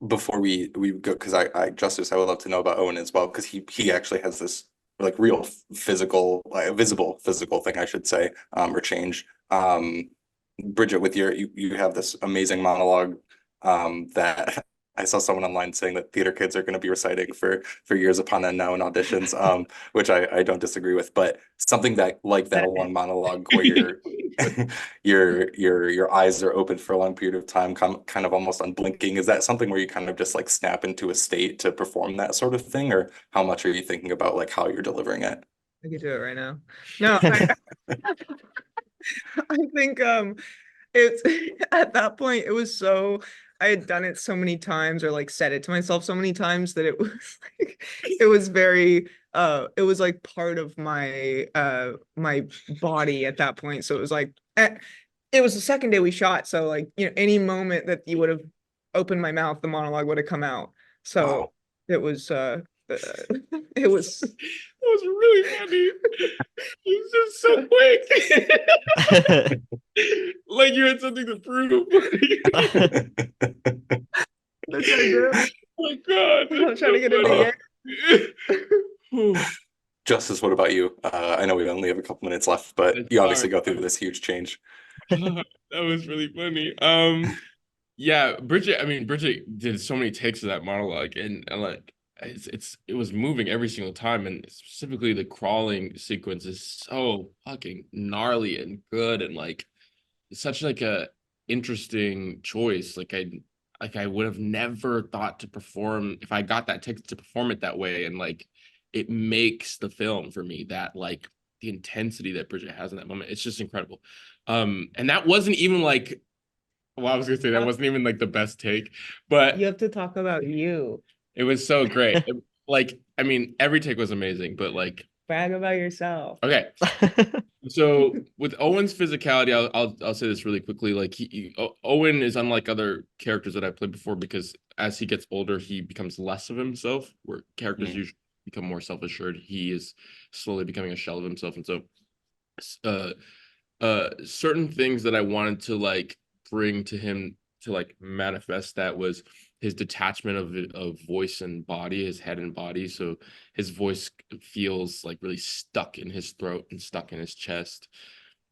before we go, because Justice, I would love to know about Owen as well, because he actually has this like real physical, like visible physical thing, I should say, or change. Brigette, with you have this amazing monologue that I saw someone online saying that theater kids are going to be reciting for years upon end now in auditions, which I don't disagree with, but something that like that long monologue where your eyes are open for a long period of time, kind of almost unblinking. Is that something where you kind of just like snap into a state to perform that sort of thing, or how much are you thinking about like how you're delivering it? I could do it right now. No, I think it's at that point it was so I had done it so many times, or like said it to myself so many times, that it was like it was very it was like part of my body at that point. So it was like it was the second day we shot, so like any moment that you would have opened my mouth, the monologue would have come out. So Wow. it was it was That was really funny. He's just so quick. Like you had something to prove. that's what I do. Oh my God. I'm trying to get in the air. Justice, what about you? I know we only have a couple minutes left, but It's you obviously hard. go through this huge change. That was really funny. Yeah, Brigette did so many takes of that monologue, and like it was moving every single time, and specifically the crawling sequence is so fucking gnarly and good, and like it's such like a interesting choice. Like I would have never thought to perform if I got that text to perform it that way, and like it makes the film for me that like the intensity that Brigette has in that moment. It's just incredible. And that wasn't even like well, I was gonna say that wasn't even like the best take, but You have to talk about you. it was so great. Like, I mean, every take was amazing, but like, Brag about yourself. okay. So with Owen's physicality, I'll say this really quickly. Like Owen is unlike other characters that I've played before because as he gets older, he becomes less of himself. Where characters usually become more self-assured, he is slowly becoming a shell of himself, and so certain things that I wanted to like bring to him to like manifest that was his detachment of voice and body, his head and body. So his voice feels like really stuck in his throat and stuck in his chest.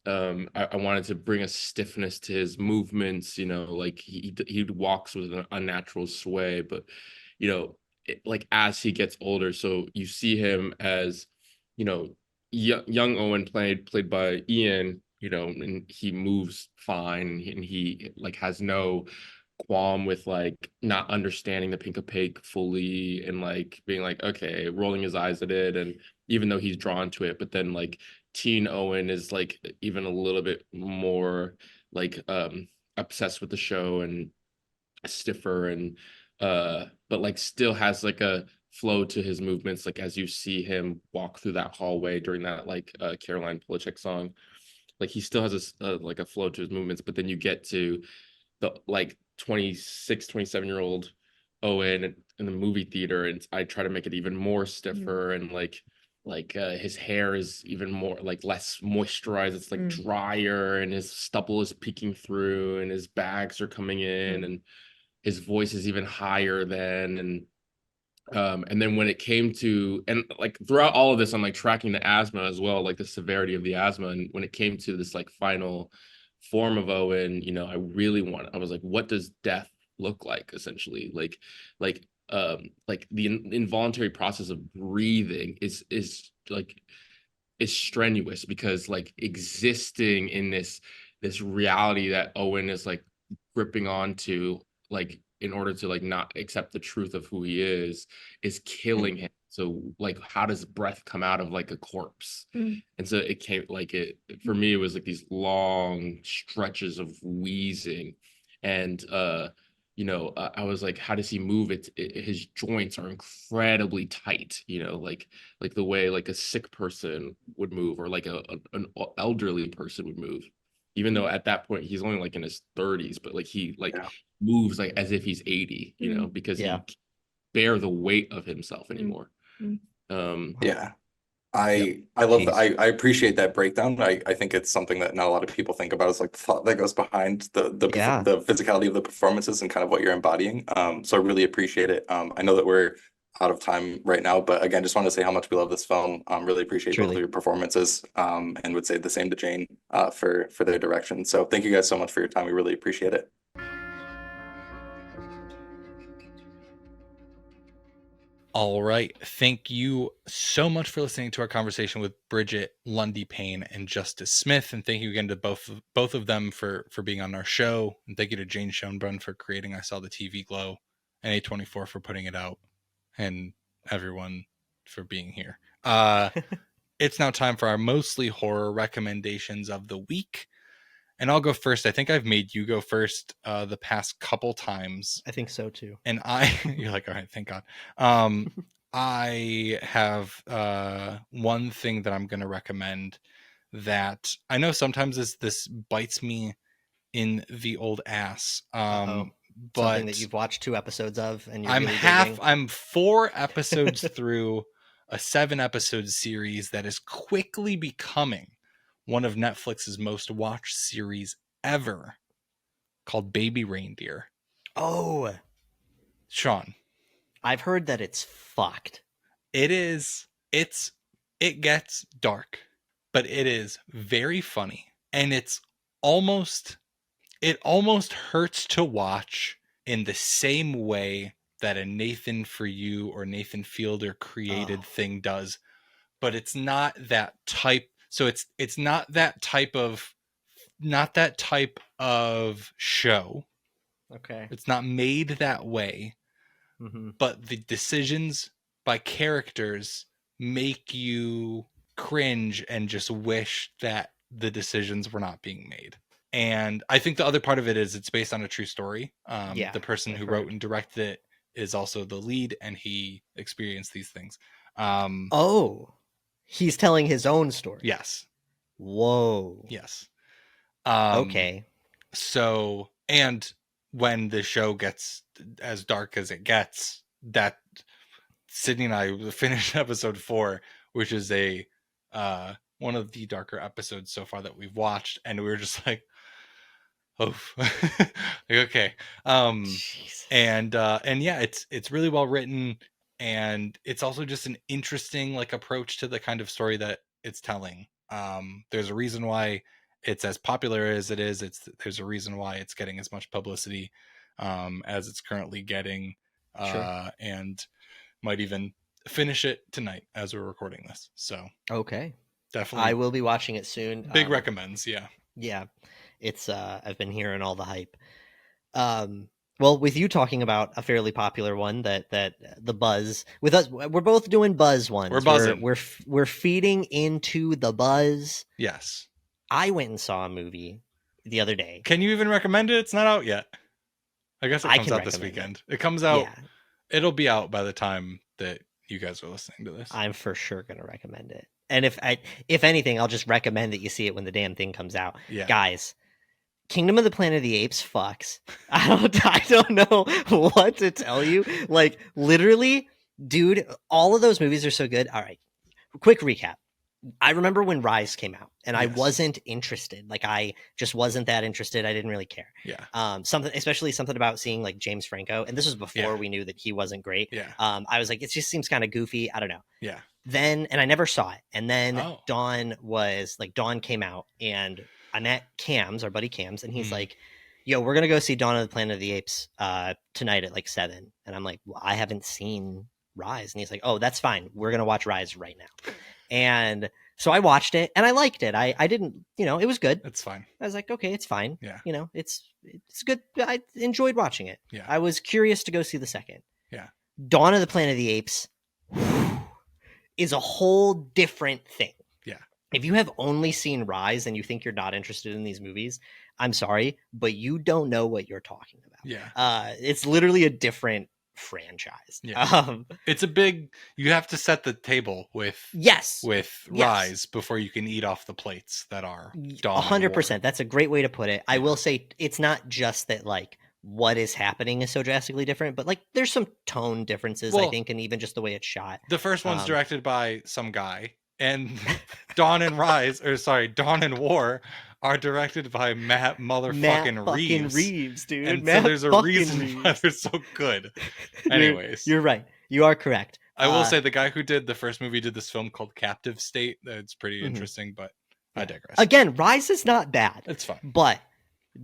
I wanted to bring a stiffness to his movements, like he walks with an unnatural sway, but like as he gets older, so you see him as young Owen played by Ian, and he moves fine and he like has no qualm with like not understanding the pink opaque fully and like being like, okay, rolling his eyes at it, and even though he's drawn to it, but then like teen Owen is like even a little bit more like obsessed with the show and stiffer, and but like still has like a flow to his movements, like as you see him walk through that hallway during that like Caroline Polachek song, like he still has a like a flow to his movements. But then you get to the like 26, 27-year-old Owen in the movie theater, and I try to make it even more stiffer, and like his hair is even more like less moisturized, it's like drier, and his stubble is peeking through, and his bags are coming in, and his voice is even higher then. And then when it came to, and like throughout all of this, I'm like tracking the asthma as well, like the severity of the asthma. And when it came to this like final form of Owen, you know, I was like, what does death look like essentially? Like the involuntary process of breathing is strenuous, because like existing in this reality that Owen is like gripping onto, like in order to like not accept the truth of who he is killing him. So like, how does breath come out of like a corpse? And so it came like, it for me, it was like these long stretches of wheezing, and you know, I was like, how does he move it? His joints are incredibly tight, you know, like the way like a sick person would move, or like an elderly person would move, even though at that point he's only like in his 30s, but like he like moves like as if he's 80, you know, because he can't bear the weight of himself anymore. I love that. I appreciate that breakdown. I think it's something that not a lot of people think about, is like the thought that goes behind the physicality of the performances and kind of what you're embodying. So I really appreciate it. I know that we're out of time right now, but again, just want to say how much we love this film. Really appreciate both of your performances, and would say the same to Jane for their direction. So thank you guys so much for your time. We really appreciate it. All right. Thank you so much for listening to our conversation with Brigette Lundy-Paine and Justice Smith. And thank you again to both of them for being on our show. And thank you to Jane Schoenbrunn for creating I Saw the TV Glow, and A24 for putting it out, and everyone for being here. It's now time for our mostly horror recommendations of the week. And I'll go first. I think I've made you go first the past couple times. I think so too. And you're like, all right, thank God. I have one thing that I'm going to recommend that I know sometimes this bites me in the old ass. But something that you've watched 2 episodes of, and you're I'm 4 episodes through a 7-episode series that is quickly becoming one of Netflix's most watched series ever, called Baby Reindeer. Oh, Sean, I've heard that it's fucked. It is. It gets dark, but it is very funny, and it almost hurts to watch in the same way that a Nathan For You or Nathan Fielder created thing does, but it's not that type. So it's not that type of show. Okay. It's not made that way. But the decisions by characters make you cringe and just wish that the decisions were not being made. And I think the other part of it is it's based on a true story. The person who wrote and directed it is also the lead, and he experienced these things. He's telling his own story. Yes. Whoa. Yes. Okay. So, and when the show gets as dark as it gets, that Sydney and I finished episode 4, which is one of the darker episodes so far that we've watched, and we were just like, oh, okay. And yeah, it's really well written. And it's also just an interesting like approach to the kind of story that it's telling. There's a reason why it's as popular as it is. There's a reason why it's getting as much publicity as it's currently getting, and might even finish it tonight as we're recording this. So okay, definitely, I will be watching it soon. Recommends, yeah. It's I've been hearing all the hype. Well, with you talking about a fairly popular one that the buzz with us, we're both doing buzz ones. We're buzzing. We're feeding into the buzz. Yes. I went and saw a movie the other day. Can you even recommend it? It's not out yet. I guess it comes out this weekend. It comes out. Yeah. It'll be out by the time that you guys are listening to this. I'm for sure going to recommend it. And if anything, I'll just recommend that you see it when the damn thing comes out. Yeah. Guys, Kingdom of the Planet of the Apes fucks. I don't know what to tell you. Like, literally, dude, all of those movies are so good. All right, quick recap. I remember when Rise came out, and I wasn't interested. Like, I just wasn't that interested. I didn't really care. Yeah. Especially something about seeing like James Franco, and this was before we knew that he wasn't great. Yeah. I was like, it just seems kind of goofy. I don't know. Yeah. Then, and I never saw it. And then Dawn came out, and I met Cams, our buddy Cams, and he's like, yo, we're going to go see Dawn of the Planet of the Apes tonight at like 7. And I'm like, well, I haven't seen Rise. And he's like, oh, that's fine. We're going to watch Rise right now. And so I watched it and I liked it. I didn't, it was good. It's fine. I was like, okay, it's fine. Yeah. It's good. I enjoyed watching it. Yeah. I was curious to go see the second. Yeah. Dawn of the Planet of the Apes is a whole different thing. Yeah. If you have only seen Rise and you think you're not interested in these movies, I'm sorry, but you don't know what you're talking about. Yeah. It's literally a different franchise. Yeah. It's a big, you have to set the table with Rise before you can eat off the plates that are Dawn. 100%. That's a great way to put it. I will say it's not just that like what is happening is so drastically different, but like there's some tone differences, I think, and even just the way it's shot. The first one's directed by some guy, and Dawn and War are directed by Matt Reeves, dude. And so there's a reason why they're so good. Anyways. You're right. You are correct. I will say the guy who did the first movie did this film called Captive State. That's pretty interesting, but I digress. Again, Rise is not bad. It's fine. But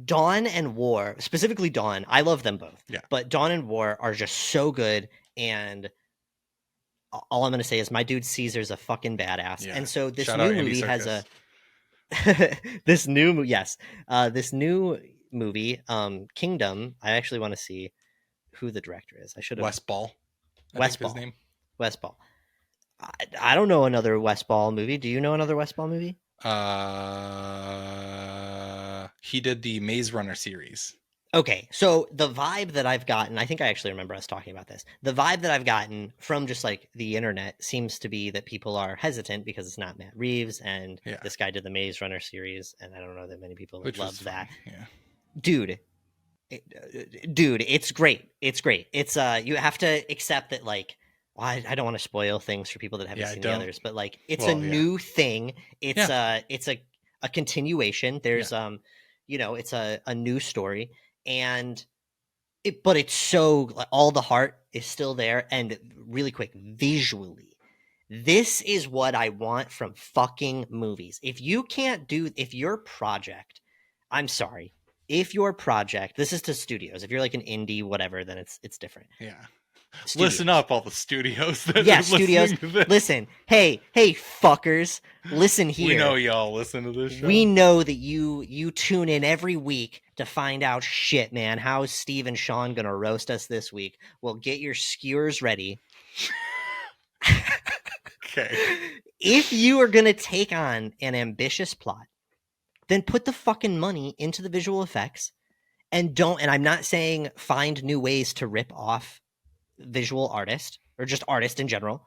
Dawn and War, specifically Dawn, I love them both. Yeah. But Dawn and War are just so good, and all I'm going to say is my dude Caesar's a fucking badass. Yeah. And so this new movie has a this new movie, Kingdom. I actually want to see who the director is. I should have Wes Ball. His name. Wes Ball. I don't know another Wes Ball movie. Do you know another Wes Ball movie? He did the Maze Runner series. Okay, so the vibe that I've gotten, I think I actually remember us talking about this. The vibe that I've gotten from just like the internet seems to be that people are hesitant because it's not Matt Reeves, and this guy did the Maze Runner series, and I don't know that many people love that. Yeah. Dude, it's great. It's great. It's you have to accept that like, well, I don't want to spoil things for people that haven't seen the others, but like it's a new thing. It's a continuation. There's it's a new story. And it's so all the heart is still there. And really quick, visually, this is what I want from fucking movies. If your project, I'm sorry, this is to studios. If you're like an indie, whatever, then it's different. Yeah. Studios. Listen up, all the studios. Studios. Listen. Hey, fuckers. Listen here. We know y'all listen to this show. We know that you tune in every week to find out shit, man. How is Steve and Sean gonna roast us this week? Well, get your skewers ready. Okay. If you are gonna take on an ambitious plot, then put the fucking money into the visual effects, and I'm not saying find new ways to rip off visual artist or just artist in general.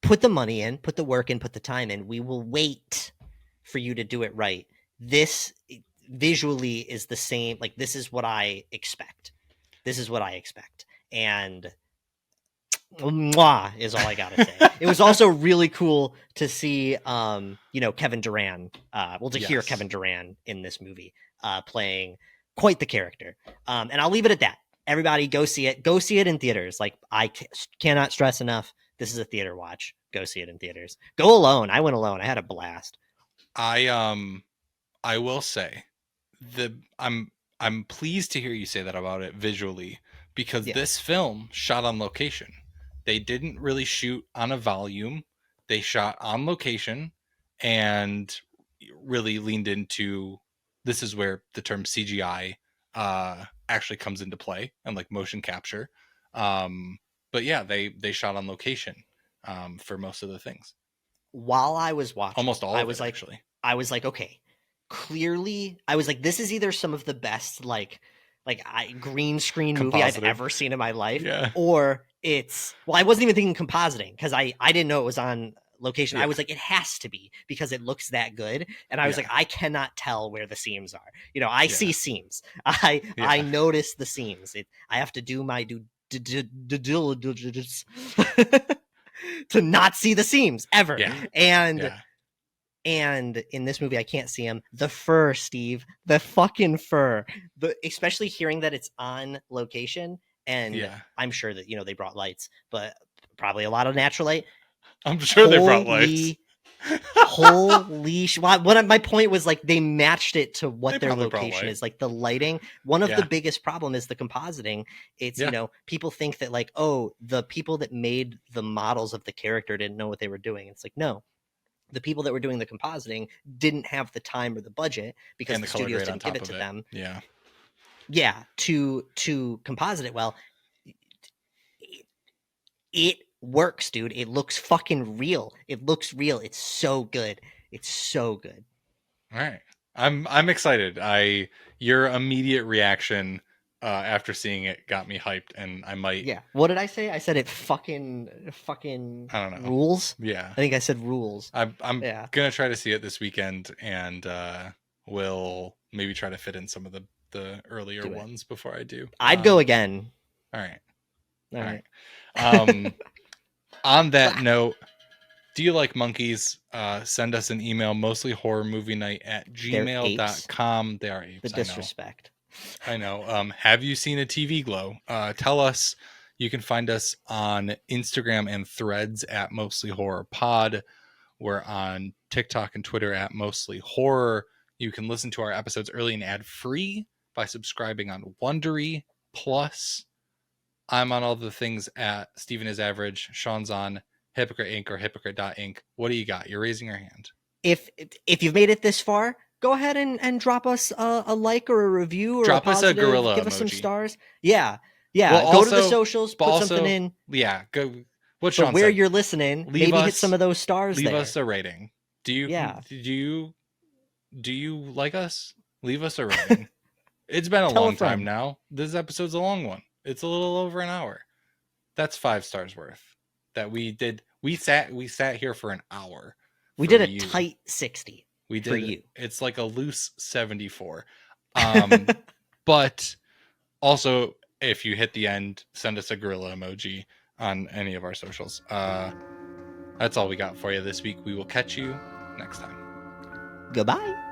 Put the money in, put the work in, put the time in. We will wait for you to do it right. This visually is the same. Like, this is what I expect. And mwah is all I gotta say. It was also really cool to see Kevin Durant hear Kevin Durant in this movie playing quite the character. And I'll leave it at that. Everybody go see it. Go see it in theaters. Like, I cannot stress enough. This is a theater watch. Go see it in theaters. Go alone. I went alone. I had a blast. I will say I'm pleased to hear you say that about it visually, because this film shot on location. They didn't really shoot on a volume. They shot on location and really leaned into, this is where the term CGI actually comes into play and like motion capture. But yeah, they shot on location for most of the things. While I was watching, Almost all I of was it, like, actually. I was like, okay, clearly, I was like, this is either some of the best green screen movie I've Compositing. ever seen in my life, Yeah. or it's I wasn't even thinking compositing because I didn't know it was on location. Yeah. I was like, it has to be because it looks that good, and I was Yeah. like, I cannot tell where the seams are. You know, I Yeah. see seams. I Yeah. notice the seams. I have to do my due diligence to not see the seams ever. Yeah. And Yeah. and in this movie, I can't see him. The fur, Steve, the fucking fur. Especially hearing that it's on location, and Yeah. I'm sure that they brought lights, but probably a lot of natural light. I'm sure they brought lights. Holy sh! My point was like they matched it to what They their probably brought location light. is. Like the lighting. One of Yeah. the biggest problem is the compositing. It's Yeah. people think that like, oh, the people that made the models of the character didn't know what they were doing. It's like, no. The people that were doing the compositing didn't have the time or the budget because And the the color studios grade on didn't give top it to of them. Yeah. Yeah, to composite it well. It works, dude. It looks fucking real. It looks real. It's so good. It's so good. All right. I'm excited. Your immediate reaction after seeing it got me hyped, and I might. Yeah. What did I say? I said it fucking I don't know. rules. Yeah. I think I said rules. I'm Yeah. gonna try to see it this weekend, and we'll maybe try to fit in some of the earlier Do it. ones before I do. I'd go again. All right. All right. On that note, do you like monkeys? Send us an email, mostlyhorrormovienight@gmail.com. They are apes. The disrespect. I know. Have you seen a TV Glow? Tell us. You can find us on Instagram and Threads at Mostly Horror Pod. We're on TikTok and Twitter at Mostly Horror. You can listen to our episodes early and ad-free by subscribing on Wondery. Plus, I'm on all the things at Steven is Average. Sean's on Hypocrite Inc. or Hypocrite.inc. What do you got? You're raising your hand. If you've made it this far, go ahead and drop us a like or a review or Drop a us a positive, gorilla give us some emoji. stars. Yeah. Well, go to the also- socials, but put also- something in. Yeah, go. What But Sean where said. you're listening, Leave maybe hit us- some of those stars Leave there. us a rating. Do you? Yeah. Do you like us? Leave us a rating. It's been a Tell a long time friend. now. This episode's a long one. It's a little over an hour. That's 5 stars worth that we did. We sat here for an hour. We for did a you. tight 60. We did for you. It's like a loose 74. But also, if you hit the end, send us a gorilla emoji on any of our socials. That's all we got for you this week. We will catch you next time. Goodbye.